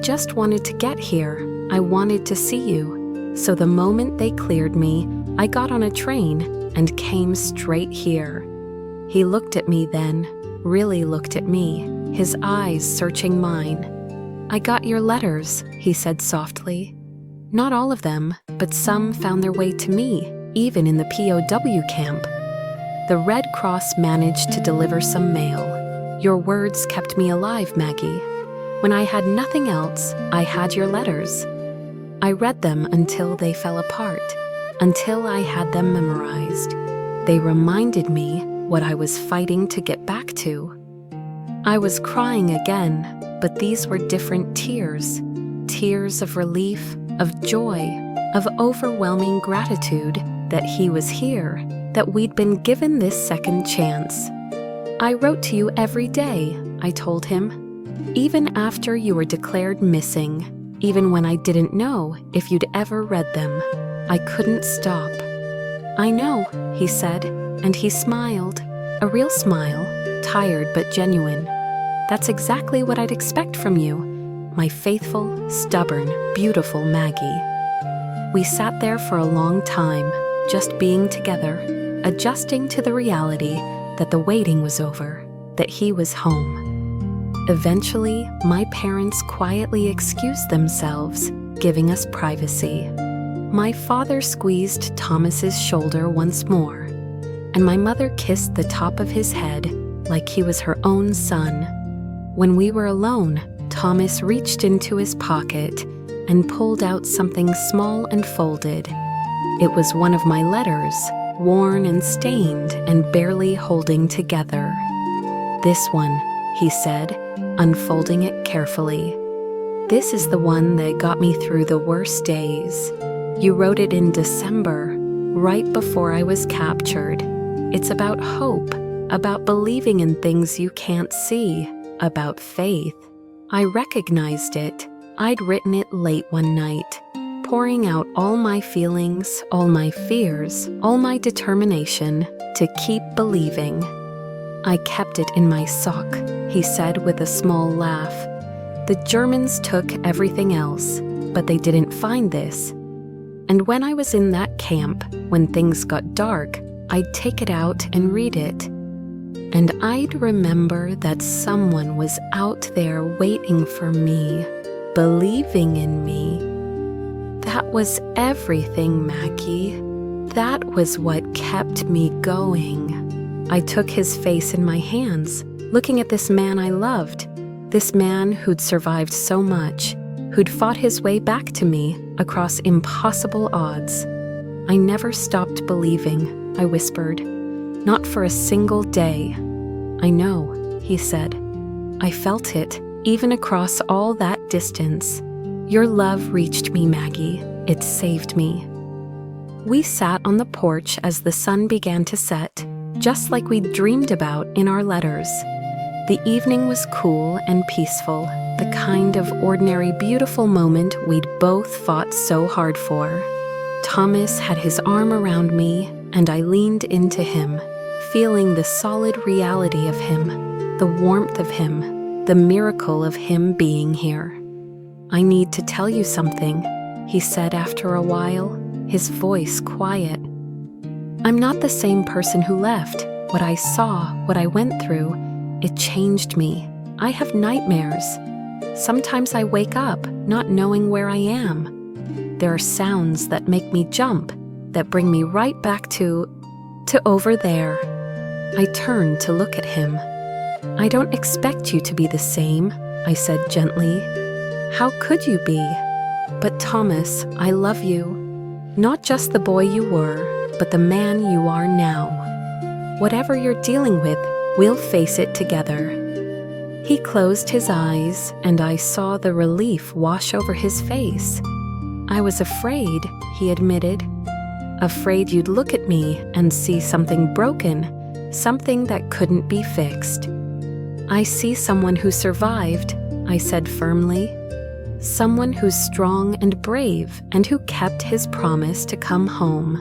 just wanted to get here. I wanted to see you. So the moment they cleared me, I got on a train and came straight here." He looked at me then, really looked at me, his eyes searching mine. "I got your letters," he said softly. "Not all of them, but some found their way to me, even in the POW camp. The Red Cross managed to deliver some mail. Your words kept me alive, Maggie. When I had nothing else, I had your letters. I read them until they fell apart, until I had them memorized. They reminded me what I was fighting to get back to." I was crying again, but these were different tears. Tears of relief, of joy, of overwhelming gratitude that he was here, that we'd been given this second chance. "I wrote to you every day," I told him. "Even after you were declared missing, even when I didn't know if you'd ever read them. I couldn't stop. "I know," he said, and he smiled. A real smile, tired but genuine. "That's exactly what I'd expect from you, my faithful, stubborn, beautiful Maggie." We sat there for a long time, just being together, adjusting to the reality that the waiting was over, that he was home. Eventually, my parents quietly excused themselves, giving us privacy. My father squeezed Thomas's shoulder once more, and my mother kissed the top of his head like he was her own son. When we were alone, Thomas reached into his pocket and pulled out something small and folded. It was one of my letters, worn and stained and barely holding together. "This one," he said, unfolding it carefully. "This is the one that got me through the worst days. You wrote it in December, right before I was captured. It's about hope, about believing in things you can't see, about faith." I recognized it. I'd written it late one night, pouring out all my feelings, all my fears, all my determination to keep believing. "I kept it in my sock," he said with a small laugh. "The Germans took everything else, but they didn't find this. And when I was in that camp, when things got dark, I'd take it out and read it. And I'd remember that someone was out there waiting for me, believing in me. That was everything, Maggie. That was what kept me going." I took his face in my hands, looking at this man I loved, this man who'd survived so much, who'd fought his way back to me across impossible odds. "I never stopped believing," I whispered. "Not for a single day." "I know," he said. "I felt it, even across all that distance. Your love reached me, Maggie. It saved me." We sat on the porch as the sun began to set, just like we'd dreamed about in our letters. The evening was cool and peaceful, the kind of ordinary, beautiful moment we'd both fought so hard for. Thomas had his arm around me, and I leaned into him, feeling the solid reality of him, the warmth of him, the miracle of him being here. "I need to tell you something," he said after a while, his voice quiet. "I'm not the same person who left. What I saw, what I went through, it changed me. I have nightmares. Sometimes I wake up not knowing where I am. There are sounds that make me jump, that bring me right back to over there." I turned to look at him. "I don't expect you to be the same," I said gently. "How could you be? But Thomas, I love you. Not just the boy you were, but the man you are now. Whatever you're dealing with, we'll face it together." He closed his eyes, and I saw the relief wash over his face. "I was afraid," he admitted. "Afraid you'd look at me and see something broken, something that couldn't be fixed." "I see someone who survived," I said firmly. "Someone who's strong and brave and who kept his promise to come home.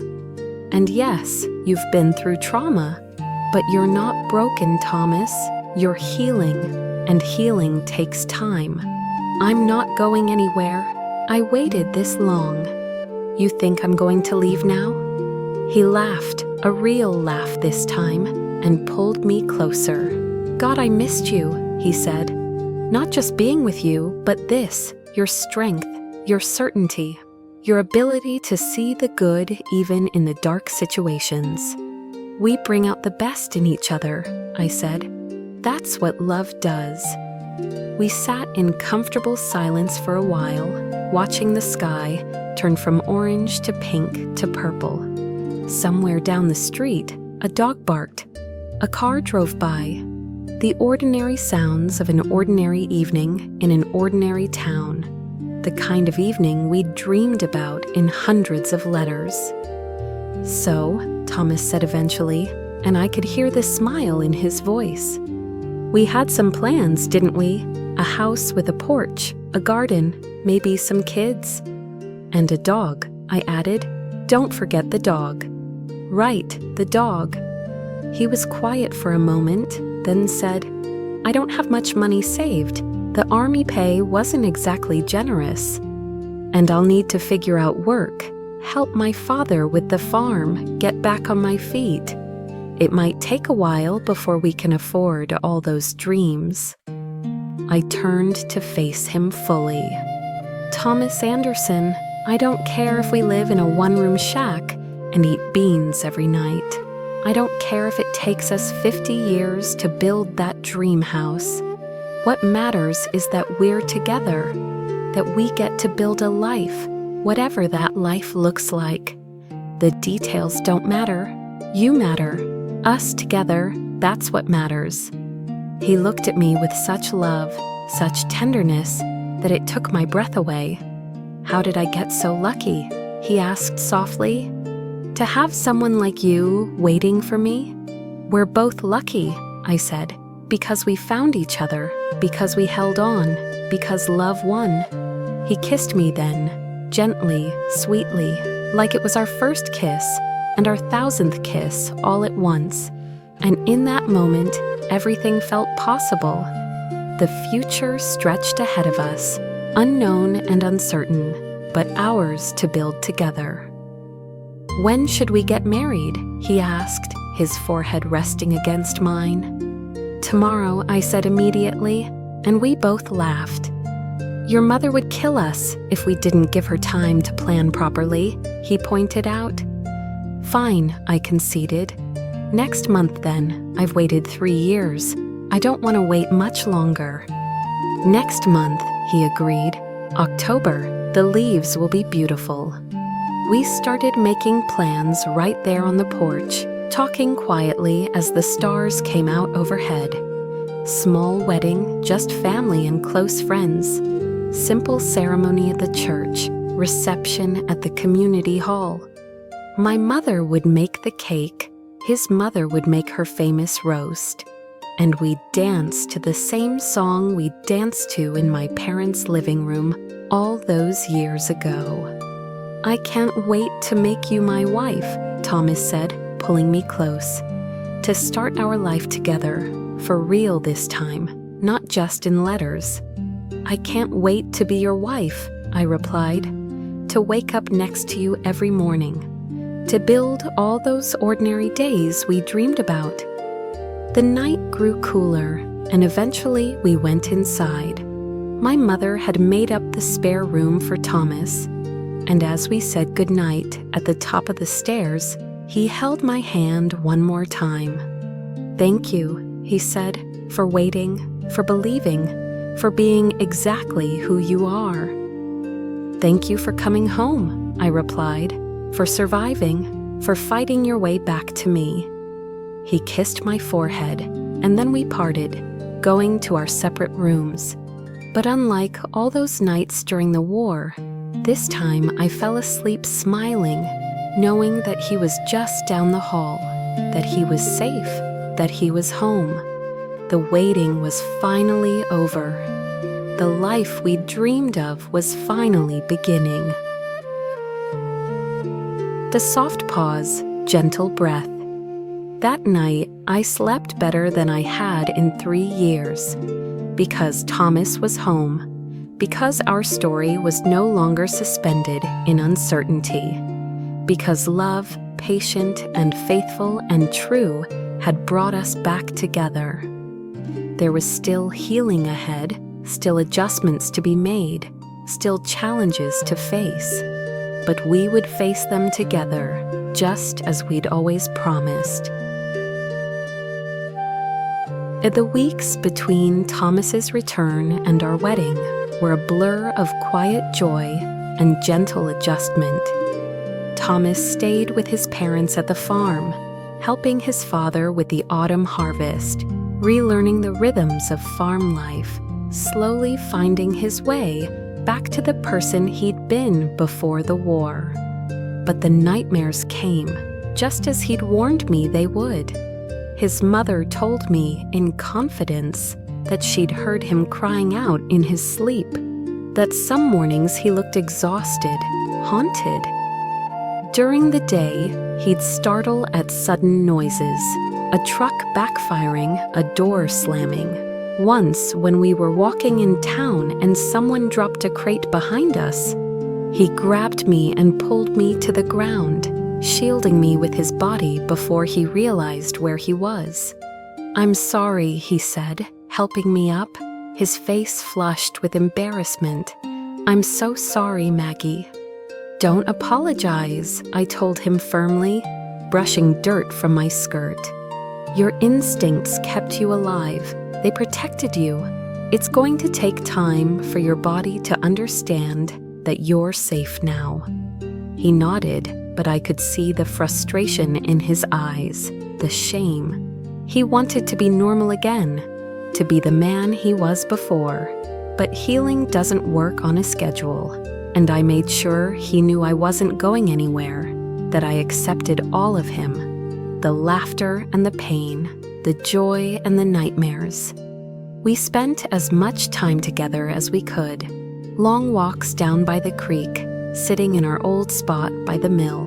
And yes, you've been through trauma, but you're not broken, Thomas. You're healing, and healing takes time. I'm not going anywhere. I waited this long. You think I'm going to leave now?" He laughed, a real laugh this time, and pulled me closer. "God, I missed you," he said. "Not just being with you, but this, your strength, your certainty, your ability to see the good even in the dark situations. We bring out the best in each other," I said. "That's what love does." We sat in comfortable silence for a while, watching the sky turn from orange to pink to purple. Somewhere down the street, a dog barked. A car drove by. The ordinary sounds of an ordinary evening in an ordinary town. The kind of evening we'd dreamed about in hundreds of letters. "So," Thomas said eventually, and I could hear the smile in his voice. "We had some plans, didn't we? A house with a porch, a garden. maybe some kids. And a dog, I added. Don't forget the dog. Right, the dog. He was quiet for a moment, then said, I don't have much money saved. The army pay wasn't exactly generous. And I'll need to figure out work, help my father with the farm, get back on my feet. It might take a while before we can afford all those dreams. I turned to face him fully. Thomas Anderson, I don't care if we live in a one-room shack and eat beans every night. I don't care if it takes us 50 years to build that dream house. What matters is that we're together, that we get to build a life, whatever that life looks like. The details don't matter. You matter. Us together, that's what matters. He looked at me with such love, such tenderness, that it took my breath away. How did I get so lucky? He asked softly. To have someone like you waiting for me? We're both lucky, I said, because we found each other, because we held on, because love won. He kissed me then, gently, sweetly, like it was our first kiss and our 1,000th kiss all at once. And in that moment, everything felt possible. The future stretched ahead of us, unknown and uncertain, but ours to build together. When should we get married? He asked, his forehead resting against mine. Tomorrow, I said immediately, and we both laughed. Your mother would kill us if we didn't give her time to plan properly, he pointed out. Fine, I conceded. Next month then. I've waited 3 years. I don't want to wait much longer. Next month, he agreed. October, the leaves will be beautiful. We started making plans right there on the porch, talking quietly as the stars came out overhead. Small wedding, just family and close friends. Simple ceremony at the church, reception at the community hall. My mother would make the cake, his mother would make her famous roast. And we'd dance to the same song we danced to in my parents' living room all those years ago. I can't wait to make you my wife, Thomas said, pulling me close. To start our life together, for real this time, not just in letters. I can't wait to be your wife, I replied. To wake up next to you every morning. To build all those ordinary days we dreamed about. The night grew cooler, and eventually we went inside. My mother had made up the spare room for Thomas, and as we said goodnight at the top of the stairs, he held my hand one more time. Thank you, he said, for waiting, for believing, for being exactly who you are. Thank you for coming home, I replied, for surviving, for fighting your way back to me. He kissed my forehead, and then we parted, going to our separate rooms. But unlike all those nights during the war, this time I fell asleep smiling, knowing that he was just down the hall, that he was safe, that he was home. The waiting was finally over. The life we dreamed of was finally beginning. The soft pause, gentle breath. That night, I slept better than I had in 3 years. Because Thomas was home. Because our story was no longer suspended in uncertainty. Because love, patient and faithful and true, had brought us back together. There was still healing ahead, still adjustments to be made, still challenges to face. But we would face them together, just as we'd always promised. The weeks between Thomas's return and our wedding were a blur of quiet joy and gentle adjustment. Thomas stayed with his parents at the farm, helping his father with the autumn harvest, relearning the rhythms of farm life, slowly finding his way back to the person he'd been before the war. But the nightmares came, just as he'd warned me they would. His mother told me in confidence that she'd heard him crying out in his sleep. that some mornings he looked exhausted, haunted. During the day, he'd startle at sudden noises, a truck backfiring, a door slamming. Once, when we were walking in town and someone dropped a crate behind us, he grabbed me and pulled me to the ground, shielding me with his body before he realized where he was. "I'm sorry," he said, helping me up, his face flushed with embarrassment. "I'm so sorry, Maggie." "Don't apologize," I told him firmly, brushing dirt from my skirt. "Your instincts kept you alive. They protected you. It's going to take time for your body to understand that you're safe now." He nodded, but I could see the frustration in his eyes, the shame. He wanted to be normal again, to be the man he was before. But healing doesn't work on a schedule, and I made sure he knew I wasn't going anywhere, that I accepted all of him, the laughter and the pain, the joy and the nightmares. We spent as much time together as we could, long walks down by the creek, sitting in our old spot by the mill.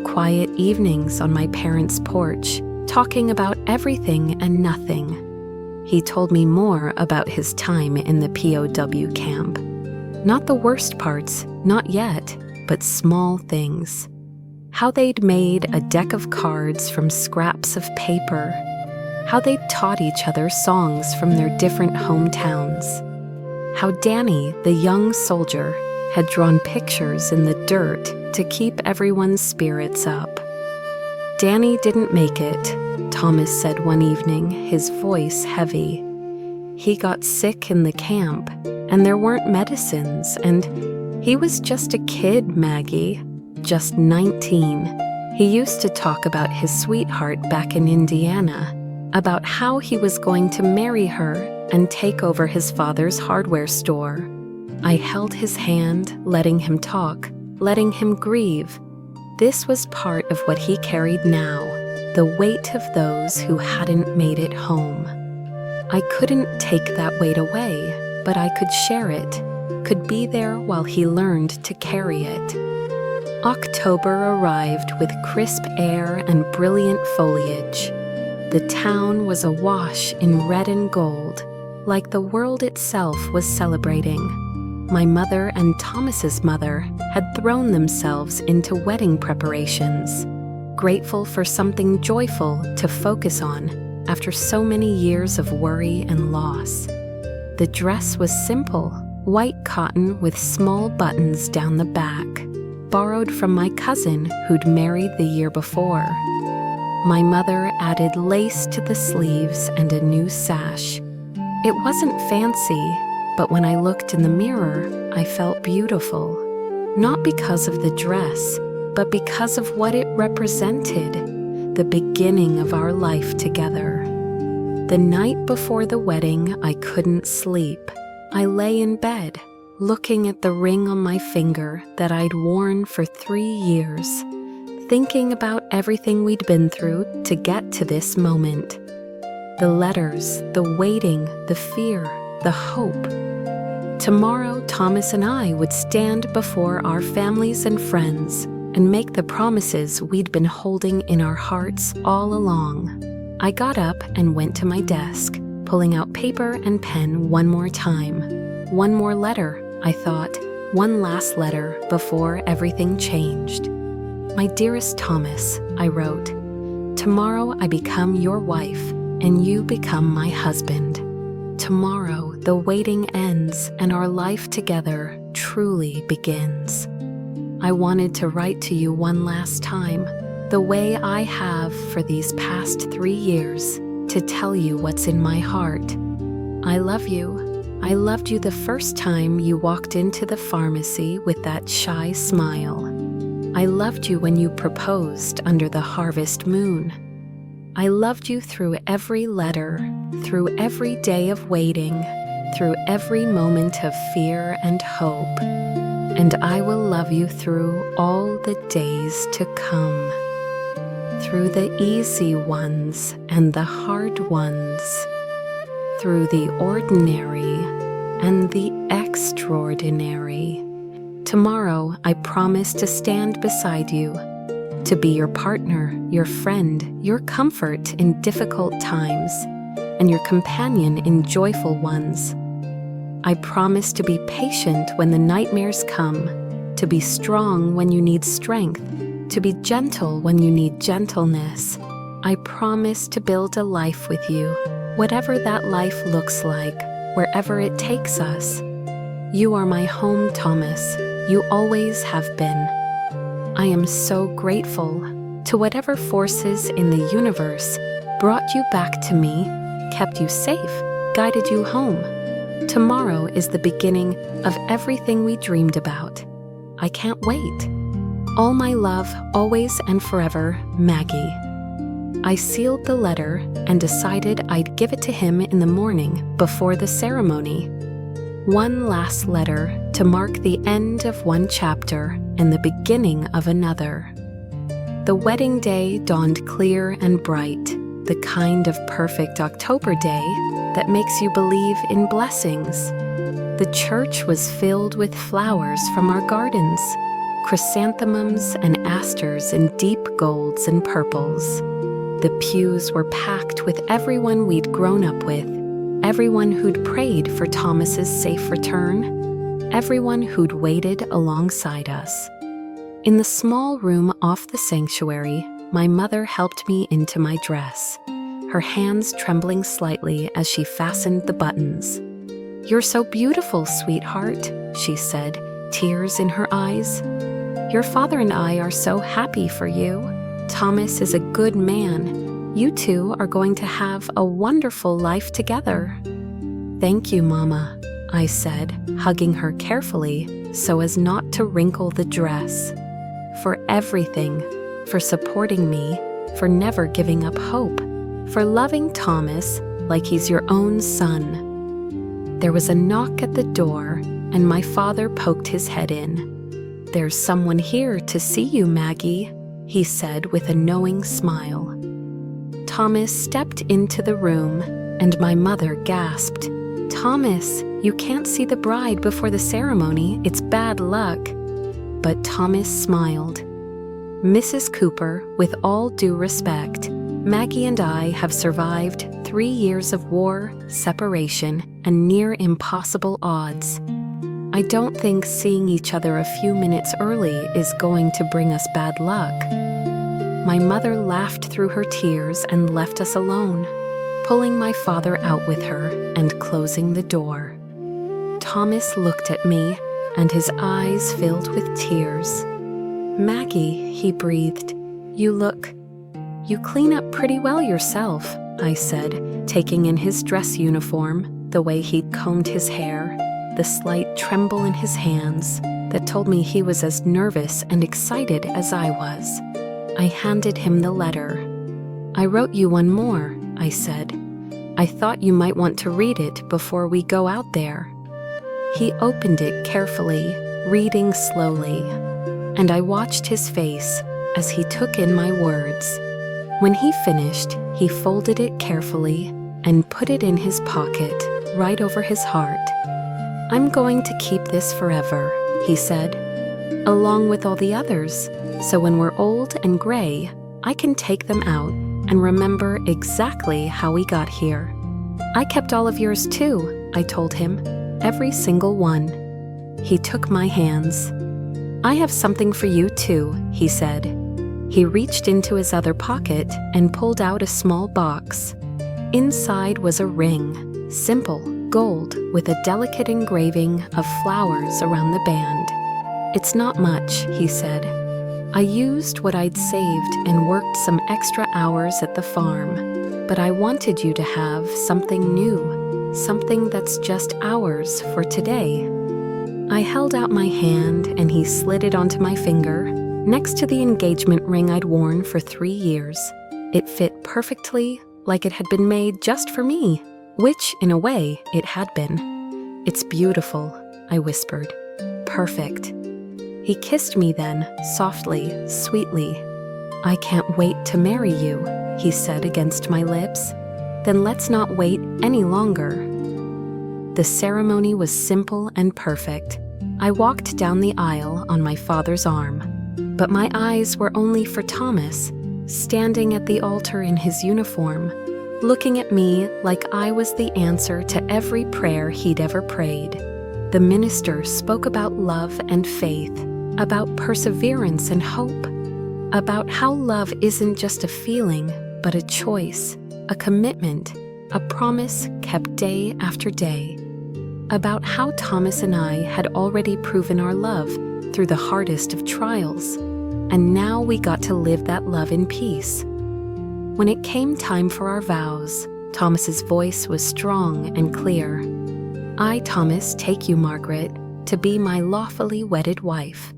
Quiet evenings on my parents' porch, talking about everything and nothing. He told me more about his time in the POW camp. Not the worst parts, not yet, but small things. How they'd made a deck of cards from scraps of paper. How they'd taught each other songs from their different hometowns. How Danny, the young soldier, had drawn pictures in the dirt to keep everyone's spirits up. "Danny didn't make it," Thomas said one evening, his voice heavy. "He got sick in the camp, and there weren't medicines, and he was just a kid, Maggie, just 19. He used to talk about his sweetheart back in Indiana, about how he was going to marry her and take over his father's hardware store." I held his hand, letting him talk, letting him grieve. This was part of what he carried now, the weight of those who hadn't made it home. I couldn't take that weight away, but I could share it, could be there while he learned to carry it. October arrived with crisp air and brilliant foliage. The town was awash in red and gold, like the world itself was celebrating. My mother and Thomas's mother had thrown themselves into wedding preparations, grateful for something joyful to focus on after so many years of worry and loss. The dress was simple, white cotton with small buttons down the back, borrowed from my cousin who'd married the year before. My mother added lace to the sleeves and a new sash. It wasn't fancy, but when I looked in the mirror, I felt beautiful. Not because of the dress, but because of what it represented, the beginning of our life together. The night before the wedding, I couldn't sleep. I lay in bed, looking at the ring on my finger that I'd worn for 3 years, thinking about everything we'd been through to get to this moment. The letters, the waiting, the fear, the hope. Tomorrow, Thomas and I would stand before our families and friends and make the promises we'd been holding in our hearts all along. I got up and went to my desk, pulling out paper and pen one more time. One more letter, I thought, one last letter before everything changed. "My dearest Thomas," I wrote, "tomorrow I become your wife and you become my husband. Tomorrow the waiting ends and our life together truly begins. I wanted to write to you one last time, the way I have for these past 3 years, to tell you what's in my heart. I love you. I loved you the first time you walked into the pharmacy with that shy smile. I loved you when you proposed under the harvest moon. I loved you through every letter, through every day of waiting, through every moment of fear and hope. And I will love you through all the days to come, through the easy ones and the hard ones, through the ordinary and the extraordinary. Tomorrow, I promise to stand beside you, to be your partner, your friend, your comfort in difficult times, and your companion in joyful ones. I promise to be patient when the nightmares come, to be strong when you need strength, to be gentle when you need gentleness. I promise to build a life with you, whatever that life looks like, wherever it takes us. You are my home, Thomas. You always have been. I am so grateful to whatever forces in the universe brought you back to me, kept you safe, guided you home. Tomorrow is the beginning of everything we dreamed about. I can't wait. All my love, always and forever, Maggie. I sealed the letter and decided I'd give it to him in the morning before the ceremony. One last letter to mark the end of one chapter and the beginning of another. The wedding day dawned clear and bright, the kind of perfect October day that makes you believe in blessings. The church was filled with flowers from our gardens, chrysanthemums and asters in deep golds and purples. The pews were packed with everyone we'd grown up with, everyone who'd prayed for Thomas's safe return, everyone who'd waited alongside us. In the small room off the sanctuary, my mother helped me into my dress, her hands trembling slightly as she fastened the buttons. "You're so beautiful, sweetheart," she said, tears in her eyes. "Your father and I are so happy for you. Thomas is a good man. You two are going to have a wonderful life together." "Thank you, Mama," I said, hugging her carefully so as not to wrinkle the dress. "For everything, for supporting me, for never giving up hope, for loving Thomas like he's your own son." There was a knock at the door, and my father poked his head in. "There's someone here to see you, Maggie," he said with a knowing smile. Thomas stepped into the room, and my mother gasped, "Thomas, you can't see the bride before the ceremony. It's bad luck." But Thomas smiled. "Mrs. Cooper, with all due respect, Maggie and I have survived 3 years of war, separation, and near impossible odds. I don't think seeing each other a few minutes early is going to bring us bad luck." My mother laughed through her tears and left us alone, pulling my father out with her and closing the door. Thomas looked at me, and his eyes filled with tears. "Maggie," he breathed, You clean up pretty well yourself," I said, taking in his dress uniform, the way he'd combed his hair, the slight tremble in his hands that told me he was as nervous and excited as I was. I handed him the letter. "I wrote you one more," I said. "I thought you might want to read it before we go out there." He opened it carefully, reading slowly, and I watched his face as he took in my words. When he finished, he folded it carefully and put it in his pocket, right over his heart. "I'm going to keep this forever," he said, "along with all the others, so when we're old and gray, I can take them out and remember exactly how we got here." "I kept all of yours too," I told him, "every single one." He took my hands. "I have something for you too," he said. He reached into his other pocket and pulled out a small box. Inside was a ring, simple, gold, with a delicate engraving of flowers around the band. "It's not much," he said. "I used what I'd saved and worked some extra hours at the farm, but I wanted you to have something new, something that's just ours for today." I held out my hand and he slid it onto my finger, next to the engagement ring I'd worn for 3 years. It fit perfectly, like it had been made just for me, which, in a way, it had been. "It's beautiful," I whispered. "Perfect." He kissed me then, softly, sweetly. "I can't wait to marry you," he said against my lips. "Then let's not wait any longer." The ceremony was simple and perfect. I walked down the aisle on my father's arm, but my eyes were only for Thomas, standing at the altar in his uniform, looking at me like I was the answer to every prayer he'd ever prayed. The minister spoke about love and faith, about perseverance and hope, about how love isn't just a feeling, but a choice, a commitment, a promise kept day after day, about how Thomas and I had already proven our love through the hardest of trials, and now we got to live that love in peace. When it came time for our vows, Thomas's voice was strong and clear. I, Thomas, take you, Margaret, to be my lawfully wedded wife.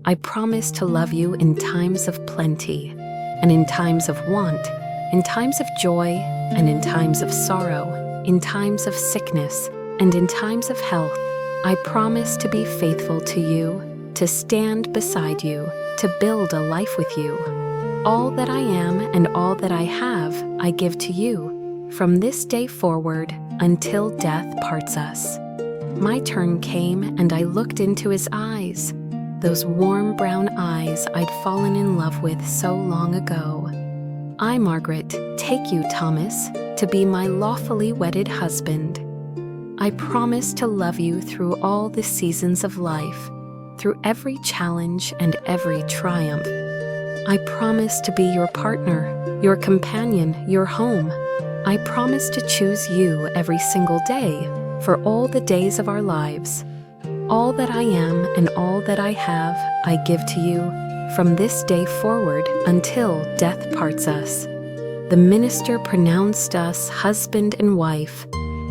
I promise to love you in times of plenty, and in times of want, in times of joy, and in times of sorrow, in times of sickness, and in times of health. I promise to be faithful to you, to stand beside you, to build a life with you. All that I am and all that I have, I give to you, from this day forward until death parts us. My turn came and I looked into his eyes, those warm brown eyes I'd fallen in love with so long ago. I, Margaret, take you, Thomas, to be my lawfully wedded husband. I promise to love you through all the seasons of life, through every challenge and every triumph. I promise to be your partner, your companion, your home. I promise to choose you every single day for all the days of our lives. All that I am and all that I have, I give to you from this day forward until death parts us. The minister pronounced us husband and wife,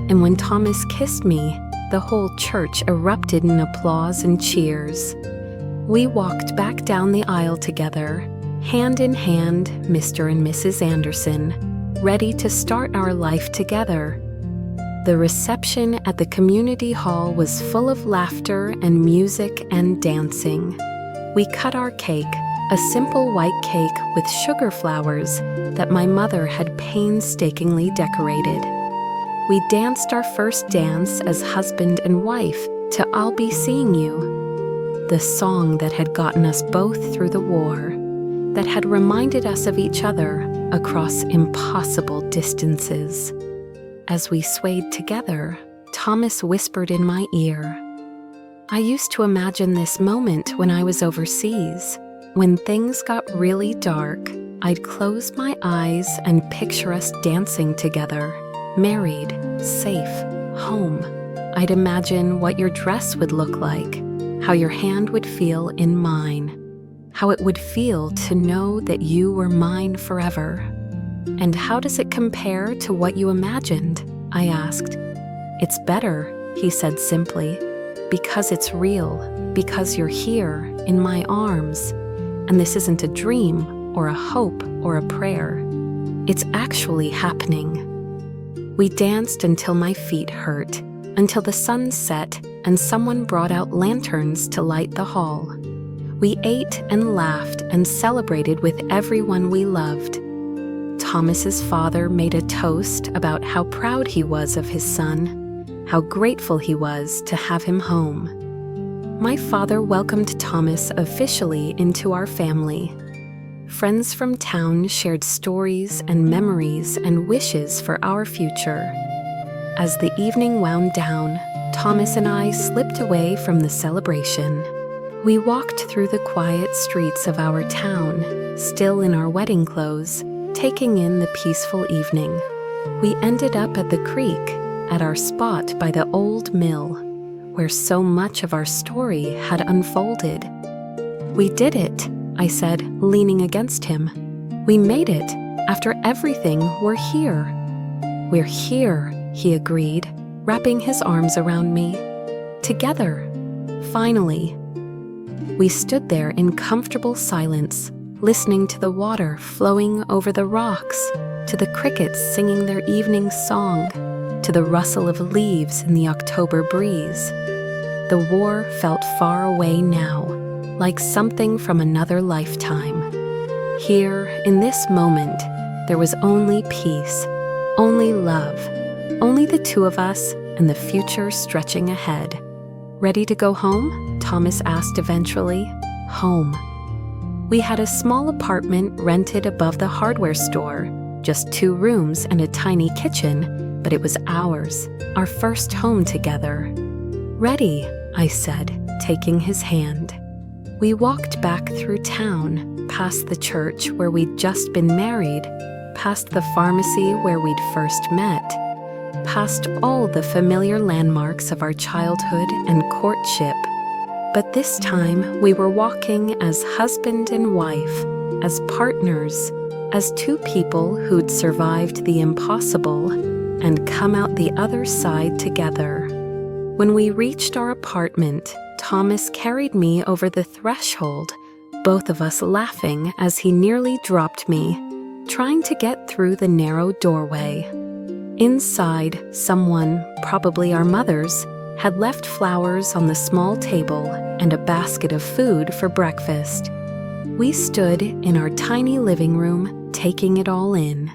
and when Thomas kissed me, the whole church erupted in applause and cheers. We walked back down the aisle together, hand in hand, Mr. and Mrs. Anderson, ready to start our life together. The reception at the community hall was full of laughter and music and dancing. We cut our cake, a simple white cake with sugar flowers that my mother had painstakingly decorated. We danced our first dance as husband and wife to I'll Be Seeing You, the song that had gotten us both through the war, that had reminded us of each other across impossible distances. As we swayed together, Thomas whispered in my ear, I used to imagine this moment when I was overseas. When things got really dark, I'd close my eyes and picture us dancing together, married, safe, home. I'd imagine what your dress would look like, how your hand would feel in mine, how it would feel to know that you were mine forever. And how does it compare to what you imagined? I asked. It's better, he said simply, because it's real, because you're here in my arms, and this isn't a dream or a hope or a prayer. It's actually happening. We danced until my feet hurt, until the sun set and someone brought out lanterns to light the hall. We ate and laughed and celebrated with everyone we loved. Thomas's father made a toast about how proud he was of his son, how grateful he was to have him home. My father welcomed Thomas officially into our family. Friends from town shared stories and memories and wishes for our future. As the evening wound down, Thomas and I slipped away from the celebration. We walked through the quiet streets of our town, still in our wedding clothes, taking in the peaceful evening. We ended up at the creek, at our spot by the old mill, where so much of our story had unfolded. We did it, I said, leaning against him. We made it. After everything, we're here. We're here, he agreed, wrapping his arms around me. Together. Finally. We stood there in comfortable silence, listening to the water flowing over the rocks, to the crickets singing their evening song, to the rustle of leaves in the October breeze. The war felt far away now, like something from another lifetime. Here, in this moment, there was only peace, only love, only the two of us and the future stretching ahead. "Ready to go home?" Thomas asked eventually. Home. We had a small apartment rented above the hardware store, just 2 rooms and a tiny kitchen, but it was ours, our first home together. "Ready," I said, taking his hand. We walked back through town, past the church where we'd just been married, past the pharmacy where we'd first met, past all the familiar landmarks of our childhood and courtship. But this time, we were walking as husband and wife, as partners, as 2 people who'd survived the impossible and come out the other side together. When we reached our apartment, Thomas carried me over the threshold, both of us laughing as he nearly dropped me, trying to get through the narrow doorway. Inside, someone, probably our mothers, had left flowers on the small table and a basket of food for breakfast. We stood in our tiny living room, taking it all in.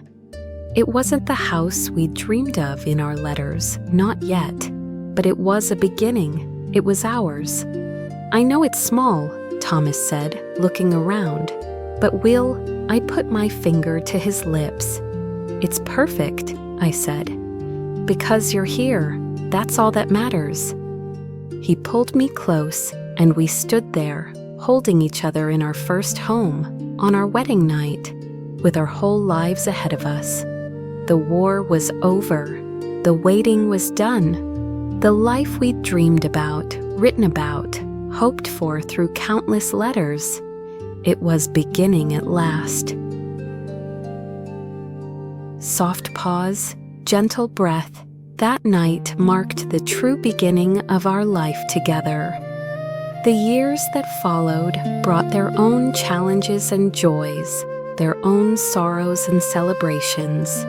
It wasn't the house we dreamed of in our letters, not yet, but it was a beginning. It was ours. "I know it's small," Thomas said, looking around, "but I put my finger to his lips. "It's perfect," I said. "Because you're here. That's all that matters." He pulled me close, and we stood there, holding each other in our first home, on our wedding night, with our whole lives ahead of us. The war was over. The waiting was done. The life we'd dreamed about, written about, hoped for through countless letters, it was beginning at last. Soft pause, gentle breath. That night marked the true beginning of our life together. The years that followed brought their own challenges and joys, their own sorrows and celebrations.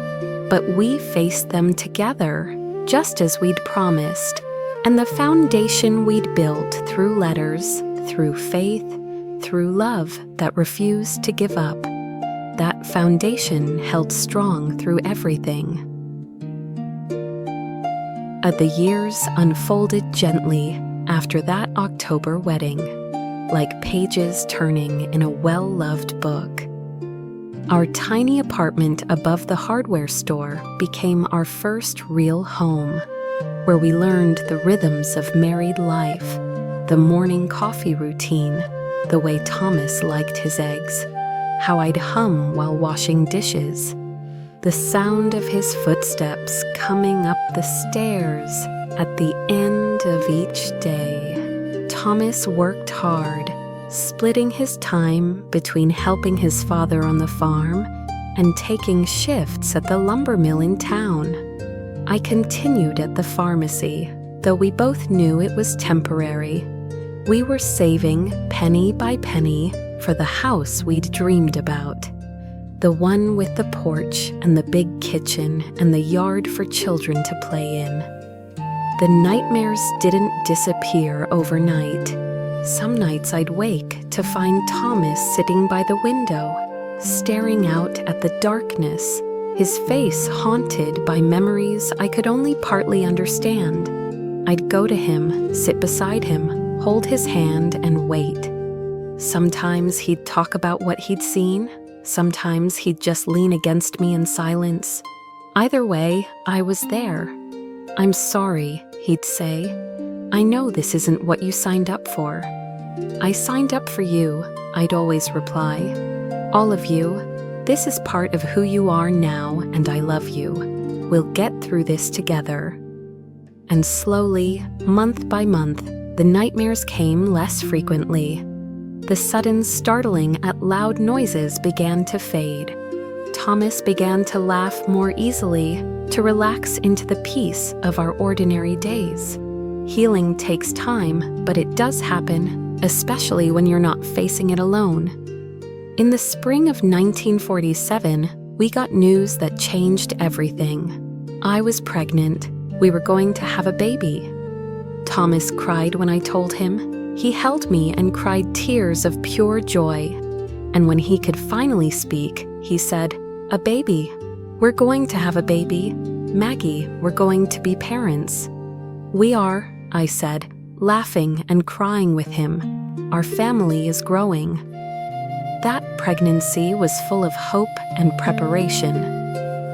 But we faced them together, just as we'd promised. And the foundation we'd built through letters, through faith, through love that refused to give up, that foundation held strong through everything. The years unfolded gently after that October wedding, like pages turning in a well-loved book. Our tiny apartment above the hardware store became our first real home, where we learned the rhythms of married life, the morning coffee routine, the way Thomas liked his eggs, how I'd hum while washing dishes, the sound of his footsteps coming up the stairs at the end of each day. Thomas worked hard, splitting his time between helping his father on the farm and taking shifts at the lumber mill in town. I continued at the pharmacy, though we both knew it was temporary. We were saving penny by penny for the house we'd dreamed about. The one with the porch and the big kitchen and the yard for children to play in. The nightmares didn't disappear overnight. Some nights I'd wake to find Thomas sitting by the window, staring out at the darkness, his face haunted by memories I could only partly understand. I'd go to him, sit beside him, hold his hand, and wait. Sometimes he'd talk about what he'd seen. Sometimes he'd just lean against me in silence. Either way, I was there. "I'm sorry," he'd say. "I know this isn't what you signed up for." "I signed up for you," I'd always reply. "All of you. This is part of who you are now, and I love you. We'll get through this together." And slowly, month by month, the nightmares came less frequently. The sudden startling at loud noises began to fade. Thomas began to laugh more easily, to relax into the peace of our ordinary days. Healing takes time, but it does happen, especially when you're not facing it alone. In the spring of 1947, we got news that changed everything. I was pregnant. We were going to have a baby. Thomas cried when I told him. He held me and cried tears of pure joy. And when he could finally speak, he said, "A baby. We're going to have a baby. Maggie, we're going to be parents." "We are," I said, laughing and crying with him. "Our family is growing." That pregnancy was full of hope and preparation.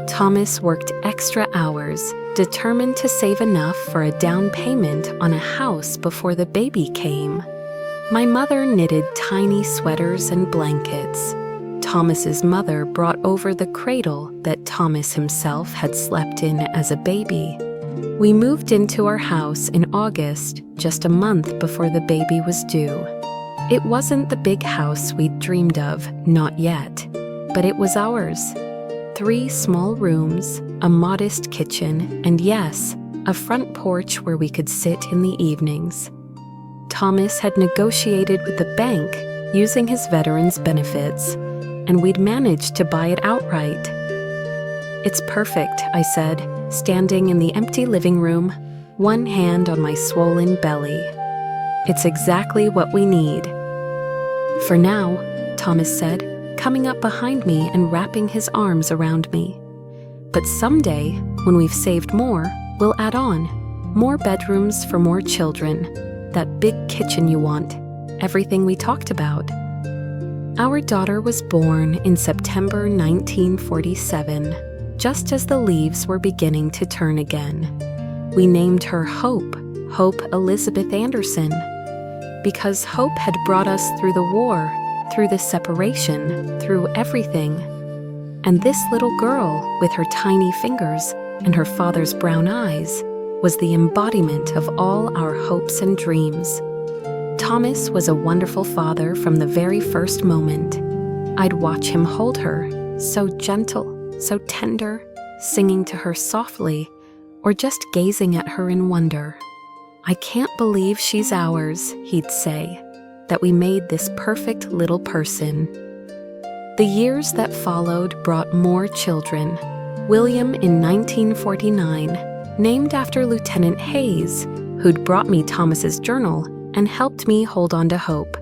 Thomas worked extra hours, determined to save enough for a down payment on a house before the baby came. My mother knitted tiny sweaters and blankets. Thomas's mother brought over the cradle that Thomas himself had slept in as a baby. We moved into our house in August, just a month before the baby was due. It wasn't the big house we'd dreamed of, not yet, but it was ours. 3 small rooms, a modest kitchen, and yes, a front porch where we could sit in the evenings. Thomas had negotiated with the bank using his veterans' benefits, and we'd managed to buy it outright. "It's perfect," I said, standing in the empty living room, one hand on my swollen belly. "It's exactly what we need." "For now," Thomas said, coming up behind me and wrapping his arms around me. "But someday, when we've saved more, we'll add on. More bedrooms for more children. That big kitchen you want. Everything we talked about." Our daughter was born in September 1947, just as the leaves were beginning to turn again. We named her Hope, Hope Elizabeth Anderson, because hope had brought us through the war, through the separation, through everything. And this little girl, with her tiny fingers and her father's brown eyes, was the embodiment of all our hopes and dreams. Thomas was a wonderful father from the very first moment. I'd watch him hold her, so gentle, so tender, singing to her softly, or just gazing at her in wonder. "I can't believe she's ours," he'd say, "that we made this perfect little person." The years that followed brought more children. William in 1949, named after Lieutenant Hayes, who'd brought me Thomas's journal and helped me hold on to hope.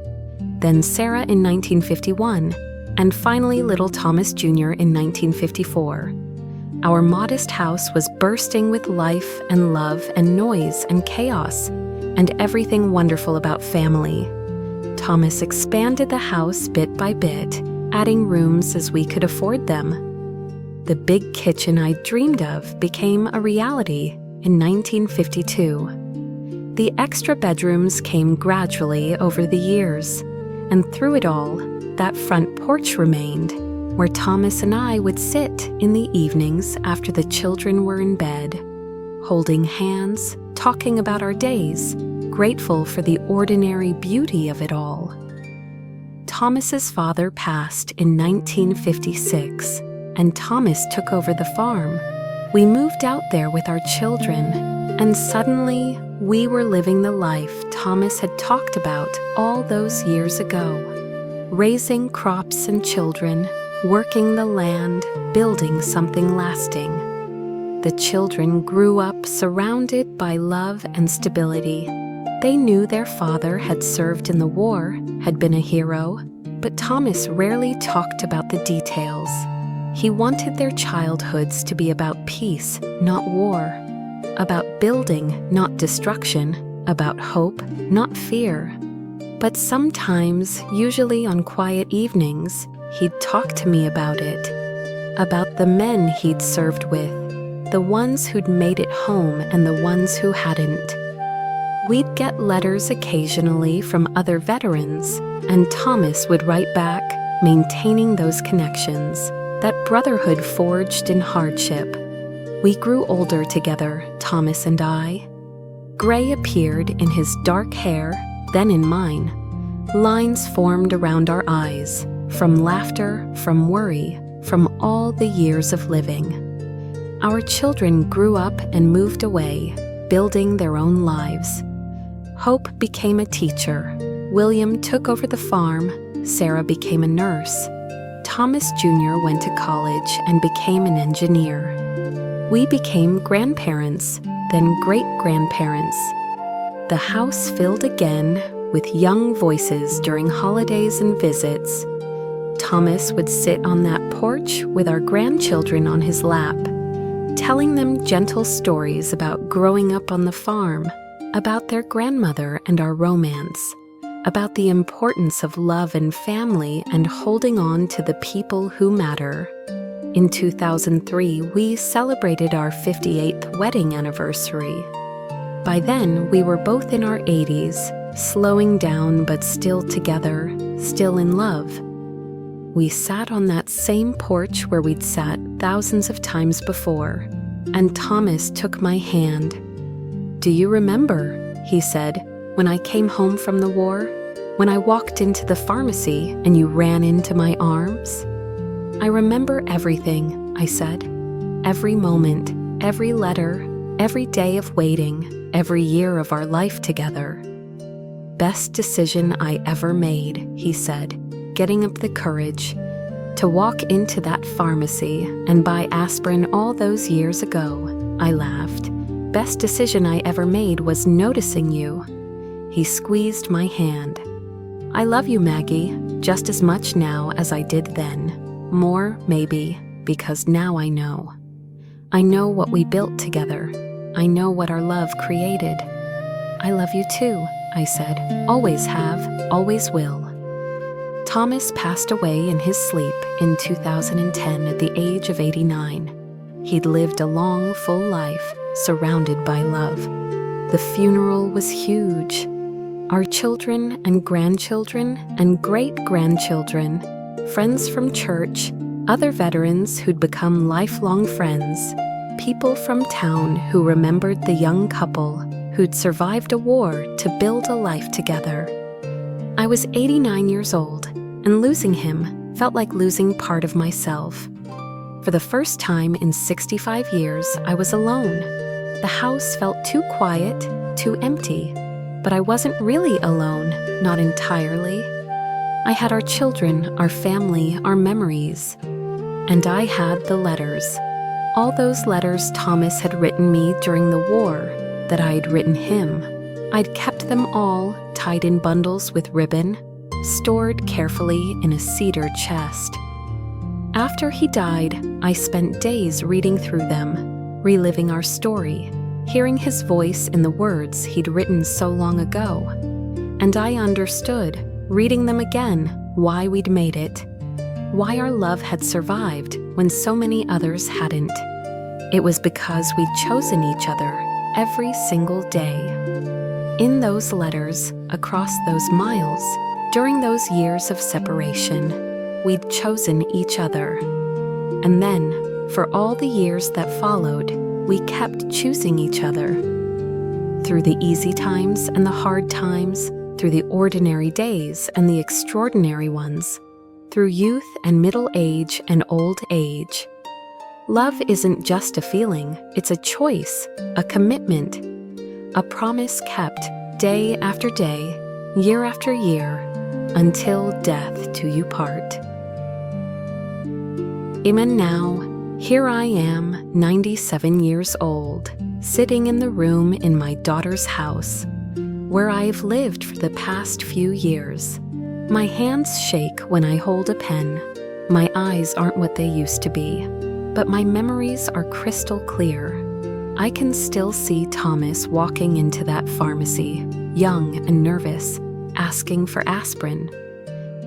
Then Sarah in 1951, and finally little Thomas Jr. in 1954. Our modest house was bursting with life and love and noise and chaos, and everything wonderful about family. Thomas expanded the house bit by bit, adding rooms as we could afford them. The big kitchen I dreamed of became a reality in 1952. The extra bedrooms came gradually over the years, and through it all, that front porch remained, where Thomas and I would sit in the evenings after the children were in bed, holding hands, talking about our days, grateful for the ordinary beauty of it all. Thomas's father passed in 1956, and Thomas took over the farm. We moved out there with our children, and suddenly we were living the life Thomas had talked about all those years ago. Raising crops and children, working the land, building something lasting. The children grew up surrounded by love and stability. They knew their father had served in the war, had been a hero, but Thomas rarely talked about the details. He wanted their childhoods to be about peace, not war, about building, not destruction, about hope, not fear. But sometimes, usually on quiet evenings, he'd talk to me about it, about the men he'd served with, the ones who'd made it home and the ones who hadn't. We'd get letters occasionally from other veterans, and Thomas would write back, maintaining those connections, that brotherhood forged in hardship. We grew older together, Thomas and I. Gray appeared in his dark hair, then in mine. Lines formed around our eyes, from laughter, from worry, from all the years of living. Our children grew up and moved away, building their own lives. Hope became a teacher. William took over the farm. Sarah became a nurse. Thomas Jr. went to college and became an engineer. We became grandparents, then great-grandparents. The house filled again with young voices during holidays and visits. Thomas would sit on that porch with our grandchildren on his lap. telling them gentle stories about growing up on the farm, about their grandmother and our romance, about the importance of love and family and holding on to the people who matter. In 2003, we celebrated our 58th wedding anniversary. By then, we were both in our 80s, slowing down but still together, still in love. We sat on that same porch where we'd sat thousands of times before, and Thomas took my hand. "Do you remember," he said, "when I came home from the war? When I walked into the pharmacy and you ran into my arms?" "I remember everything," I said. "Every moment, every letter, every day of waiting, every year of our life together." "Best decision I ever made," he said, getting up the courage to walk into that pharmacy and buy aspirin all those years ago. I laughed. "Best decision I ever made was noticing you." He squeezed my hand. "I love you, Maggie, just as much now as I did then. More, maybe, because now I know. I know what we built together. I know what our love created." "I love you too," I said. "Always have, always will." Thomas passed away in his sleep in 2010 at the age of 89. He'd lived a long, full life, surrounded by love. The funeral was huge. Our children and grandchildren and great-grandchildren, friends from church, other veterans who'd become lifelong friends, people from town who remembered the young couple who'd survived a war to build a life together. I was 89 years old, and losing him felt like losing part of myself. For the first time in 65 years, I was alone. The house felt too quiet, too empty, but I wasn't really alone, not entirely. I had our children, our family, our memories. And I had the letters. All those letters Thomas had written me during the war, that I had written him. I'd kept them all tied in bundles with ribbon, stored carefully in a cedar chest. After he died, I spent days reading through them, reliving our story, hearing his voice in the words he'd written so long ago. And I understood, reading them again, why we'd made it, why our love had survived when so many others hadn't. It was because we'd chosen each other every single day. In those letters, across those miles, during those years of separation, we'd chosen each other. And then, for all the years that followed, we kept choosing each other. Through the easy times and the hard times, through the ordinary days and the extraordinary ones, through youth and middle age and old age. Love isn't just a feeling, it's a choice, a commitment, a promise kept day after day, year after year, until death do you part. Even now, here I am, 97 years old, sitting in the room in my daughter's house, where I've lived for the past few years. My hands shake when I hold a pen. My eyes aren't what they used to be, but my memories are crystal clear. I can still see Thomas walking into that pharmacy, young and nervous, asking for aspirin.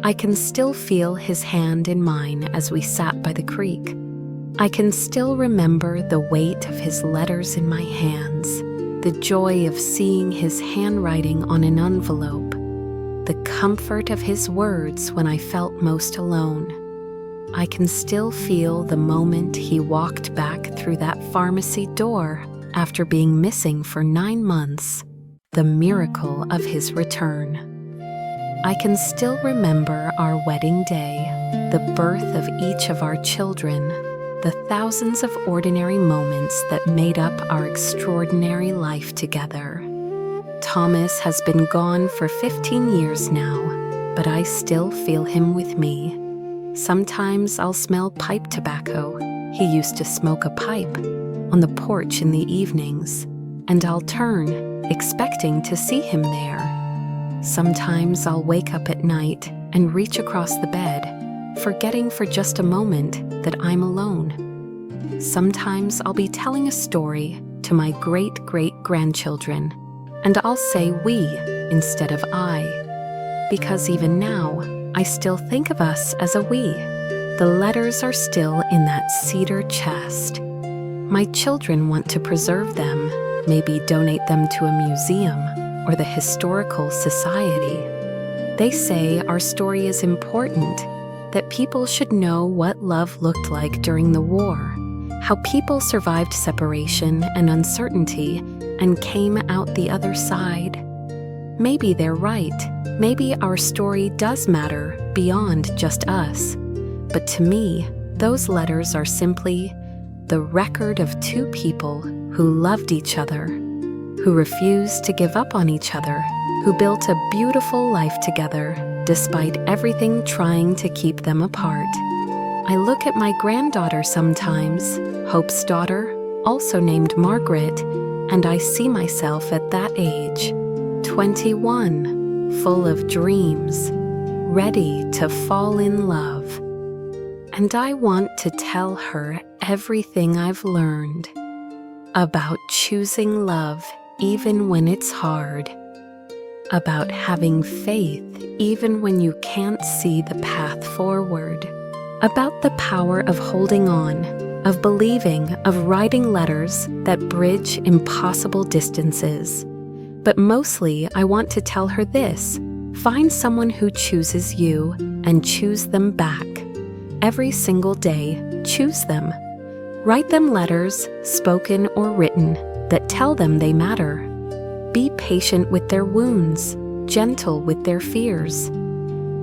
I can still feel his hand in mine as we sat by the creek. I can still remember the weight of his letters in my hands, the joy of seeing his handwriting on an envelope, the comfort of his words when I felt most alone. I can still feel the moment he walked back through that pharmacy door after being missing for 9 months, the miracle of his return. I can still remember our wedding day, the birth of each of our children, the thousands of ordinary moments that made up our extraordinary life together. Thomas has been gone for 15 years now, but I still feel him with me. Sometimes I'll smell pipe tobacco. He used to smoke a pipe on the porch in the evenings, and I'll turn, expecting to see him there. Sometimes I'll wake up at night and reach across the bed, forgetting for just a moment that I'm alone. sometimes I'll be telling a story to my great-great-grandchildren, and I'll say we instead of I, because even now, I still think of us as a we. The letters are still in that cedar chest. My children want to preserve them, maybe donate them to a museum or the Historical Society. They say our story is important, that people should know what love looked like during the war, how people survived separation and uncertainty and came out the other side. Maybe they're right. Maybe our story does matter beyond just us. But to me, those letters are simply the record of two people who loved each other, who refused to give up on each other, who built a beautiful life together despite everything trying to keep them apart. I look at my granddaughter sometimes, Hope's daughter, also named Margaret, and I see myself at that age, 21, full of dreams, ready to fall in love. And I want to tell her everything I've learned about choosing love even when it's hard, about having faith even when you can't see the path forward, about the power of holding on, of believing, of writing letters that bridge impossible distances. But mostly, I want to tell her this: find someone who chooses you and choose them back. Every single day, choose them. Write them letters, spoken or written, that tell them they matter. Be patient with their wounds, gentle with their fears.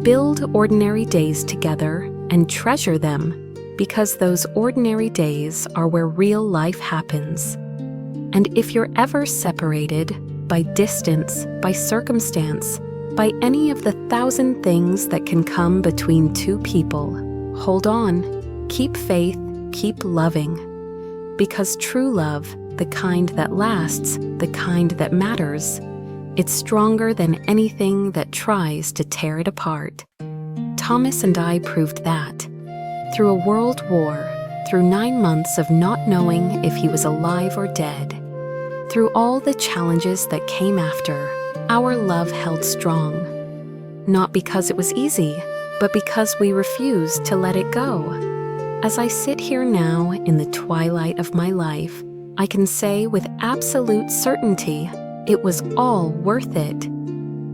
Build ordinary days together and treasure them, because those ordinary days are where real life happens. And if you're ever separated by distance, by circumstance, by any of the 1,000 things that can come between two people, hold on, keep faith, keep loving. Because true love, the kind that lasts, the kind that matters, it's stronger than anything that tries to tear it apart. Thomas and I proved that. Through a world war, through 9 months of not knowing if he was alive or dead, through all the challenges that came after, our love held strong. Not because it was easy, but because we refused to let it go. As I sit here now in the twilight of my life, I can say with absolute certainty, it was all worth it.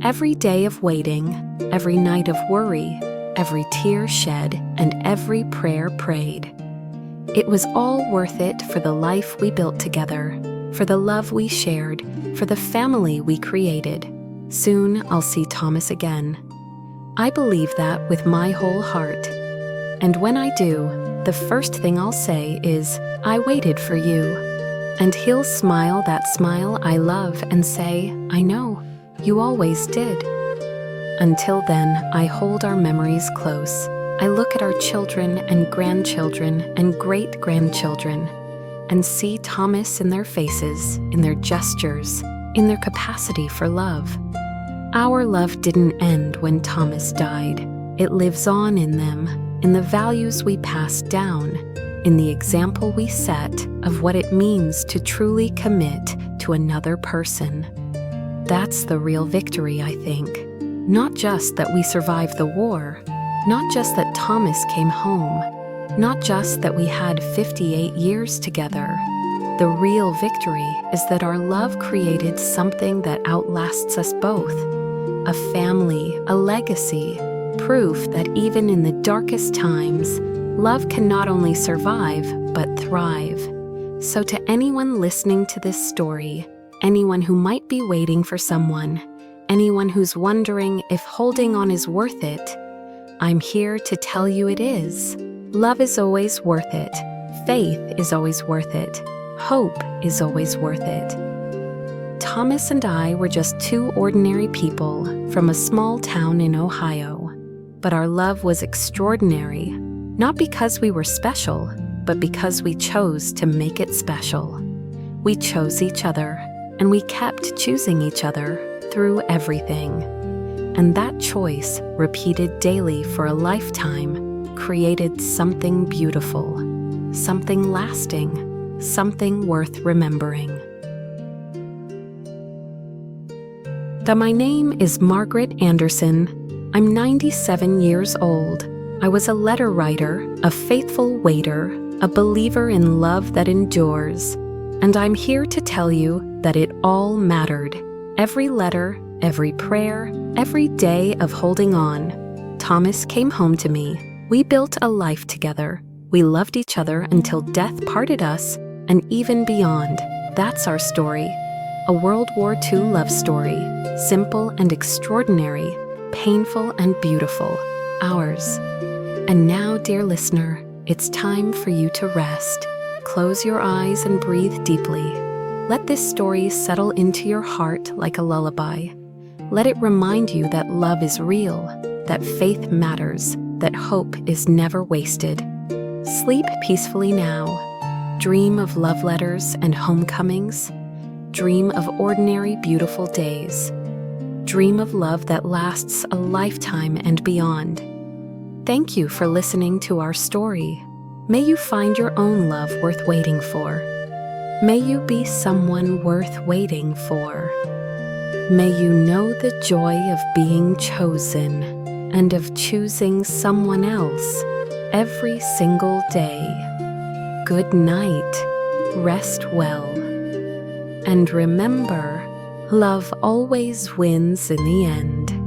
Every day of waiting, every night of worry, every tear shed, and every prayer prayed. It was all worth it for the life we built together, for the love we shared, for the family we created. Soon I'll see Thomas again. I believe that with my whole heart. And when I do, the first thing I'll say is, I waited for you. And he'll smile that smile I love and say, I know, you always did. Until then, I hold our memories close. I look at our children and grandchildren and great-grandchildren and see Thomas in their faces, in their gestures, in their capacity for love. Our love didn't end when Thomas died. It lives on in them, in the values we passed down, in the example we set of what it means to truly commit to another person. That's the real victory, I think. Not just that we survived the war, not just that Thomas came home, not just that we had 58 years together. The real victory is that our love created something that outlasts us both. A family, a legacy, proof that even in the darkest times, love can not only survive, but thrive. So to anyone listening to this story, anyone who might be waiting for someone, anyone who's wondering if holding on is worth it, I'm here to tell you it is. Love is always worth it. Faith is always worth it. Hope is always worth it. Thomas and I were just two ordinary people from a small town in Ohio, but our love was extraordinary, not because we were special, but because we chose to make it special. We chose each other, and we kept choosing each other through everything. And that choice, repeated daily for a lifetime, created something beautiful. something lasting, something worth remembering. My name is Margaret Anderson. I'm 97 years old. I was a letter writer, a faithful waiter, a believer in love that endures, and I'm here to tell you that it all mattered. Every letter, every prayer, every day of holding on. Thomas came home to me. We built a life together. We loved each other until death parted us, and even beyond. That's our story. A World War II love story, simple and extraordinary, painful and beautiful, ours. And now, dear listener, it's time for you to rest. Close your eyes and breathe deeply. Let this story settle into your heart like a lullaby. Let it remind you that love is real, that faith matters, that hope is never wasted. Sleep peacefully now. Dream of love letters and homecomings. Dream of ordinary, beautiful days. Dream of love that lasts a lifetime and beyond. Thank you for listening to our story. May you find your own love worth waiting for. May you be someone worth waiting for. May you know the joy of being chosen and of choosing someone else every single day. Good night. Rest well. And remember, love always wins in the end.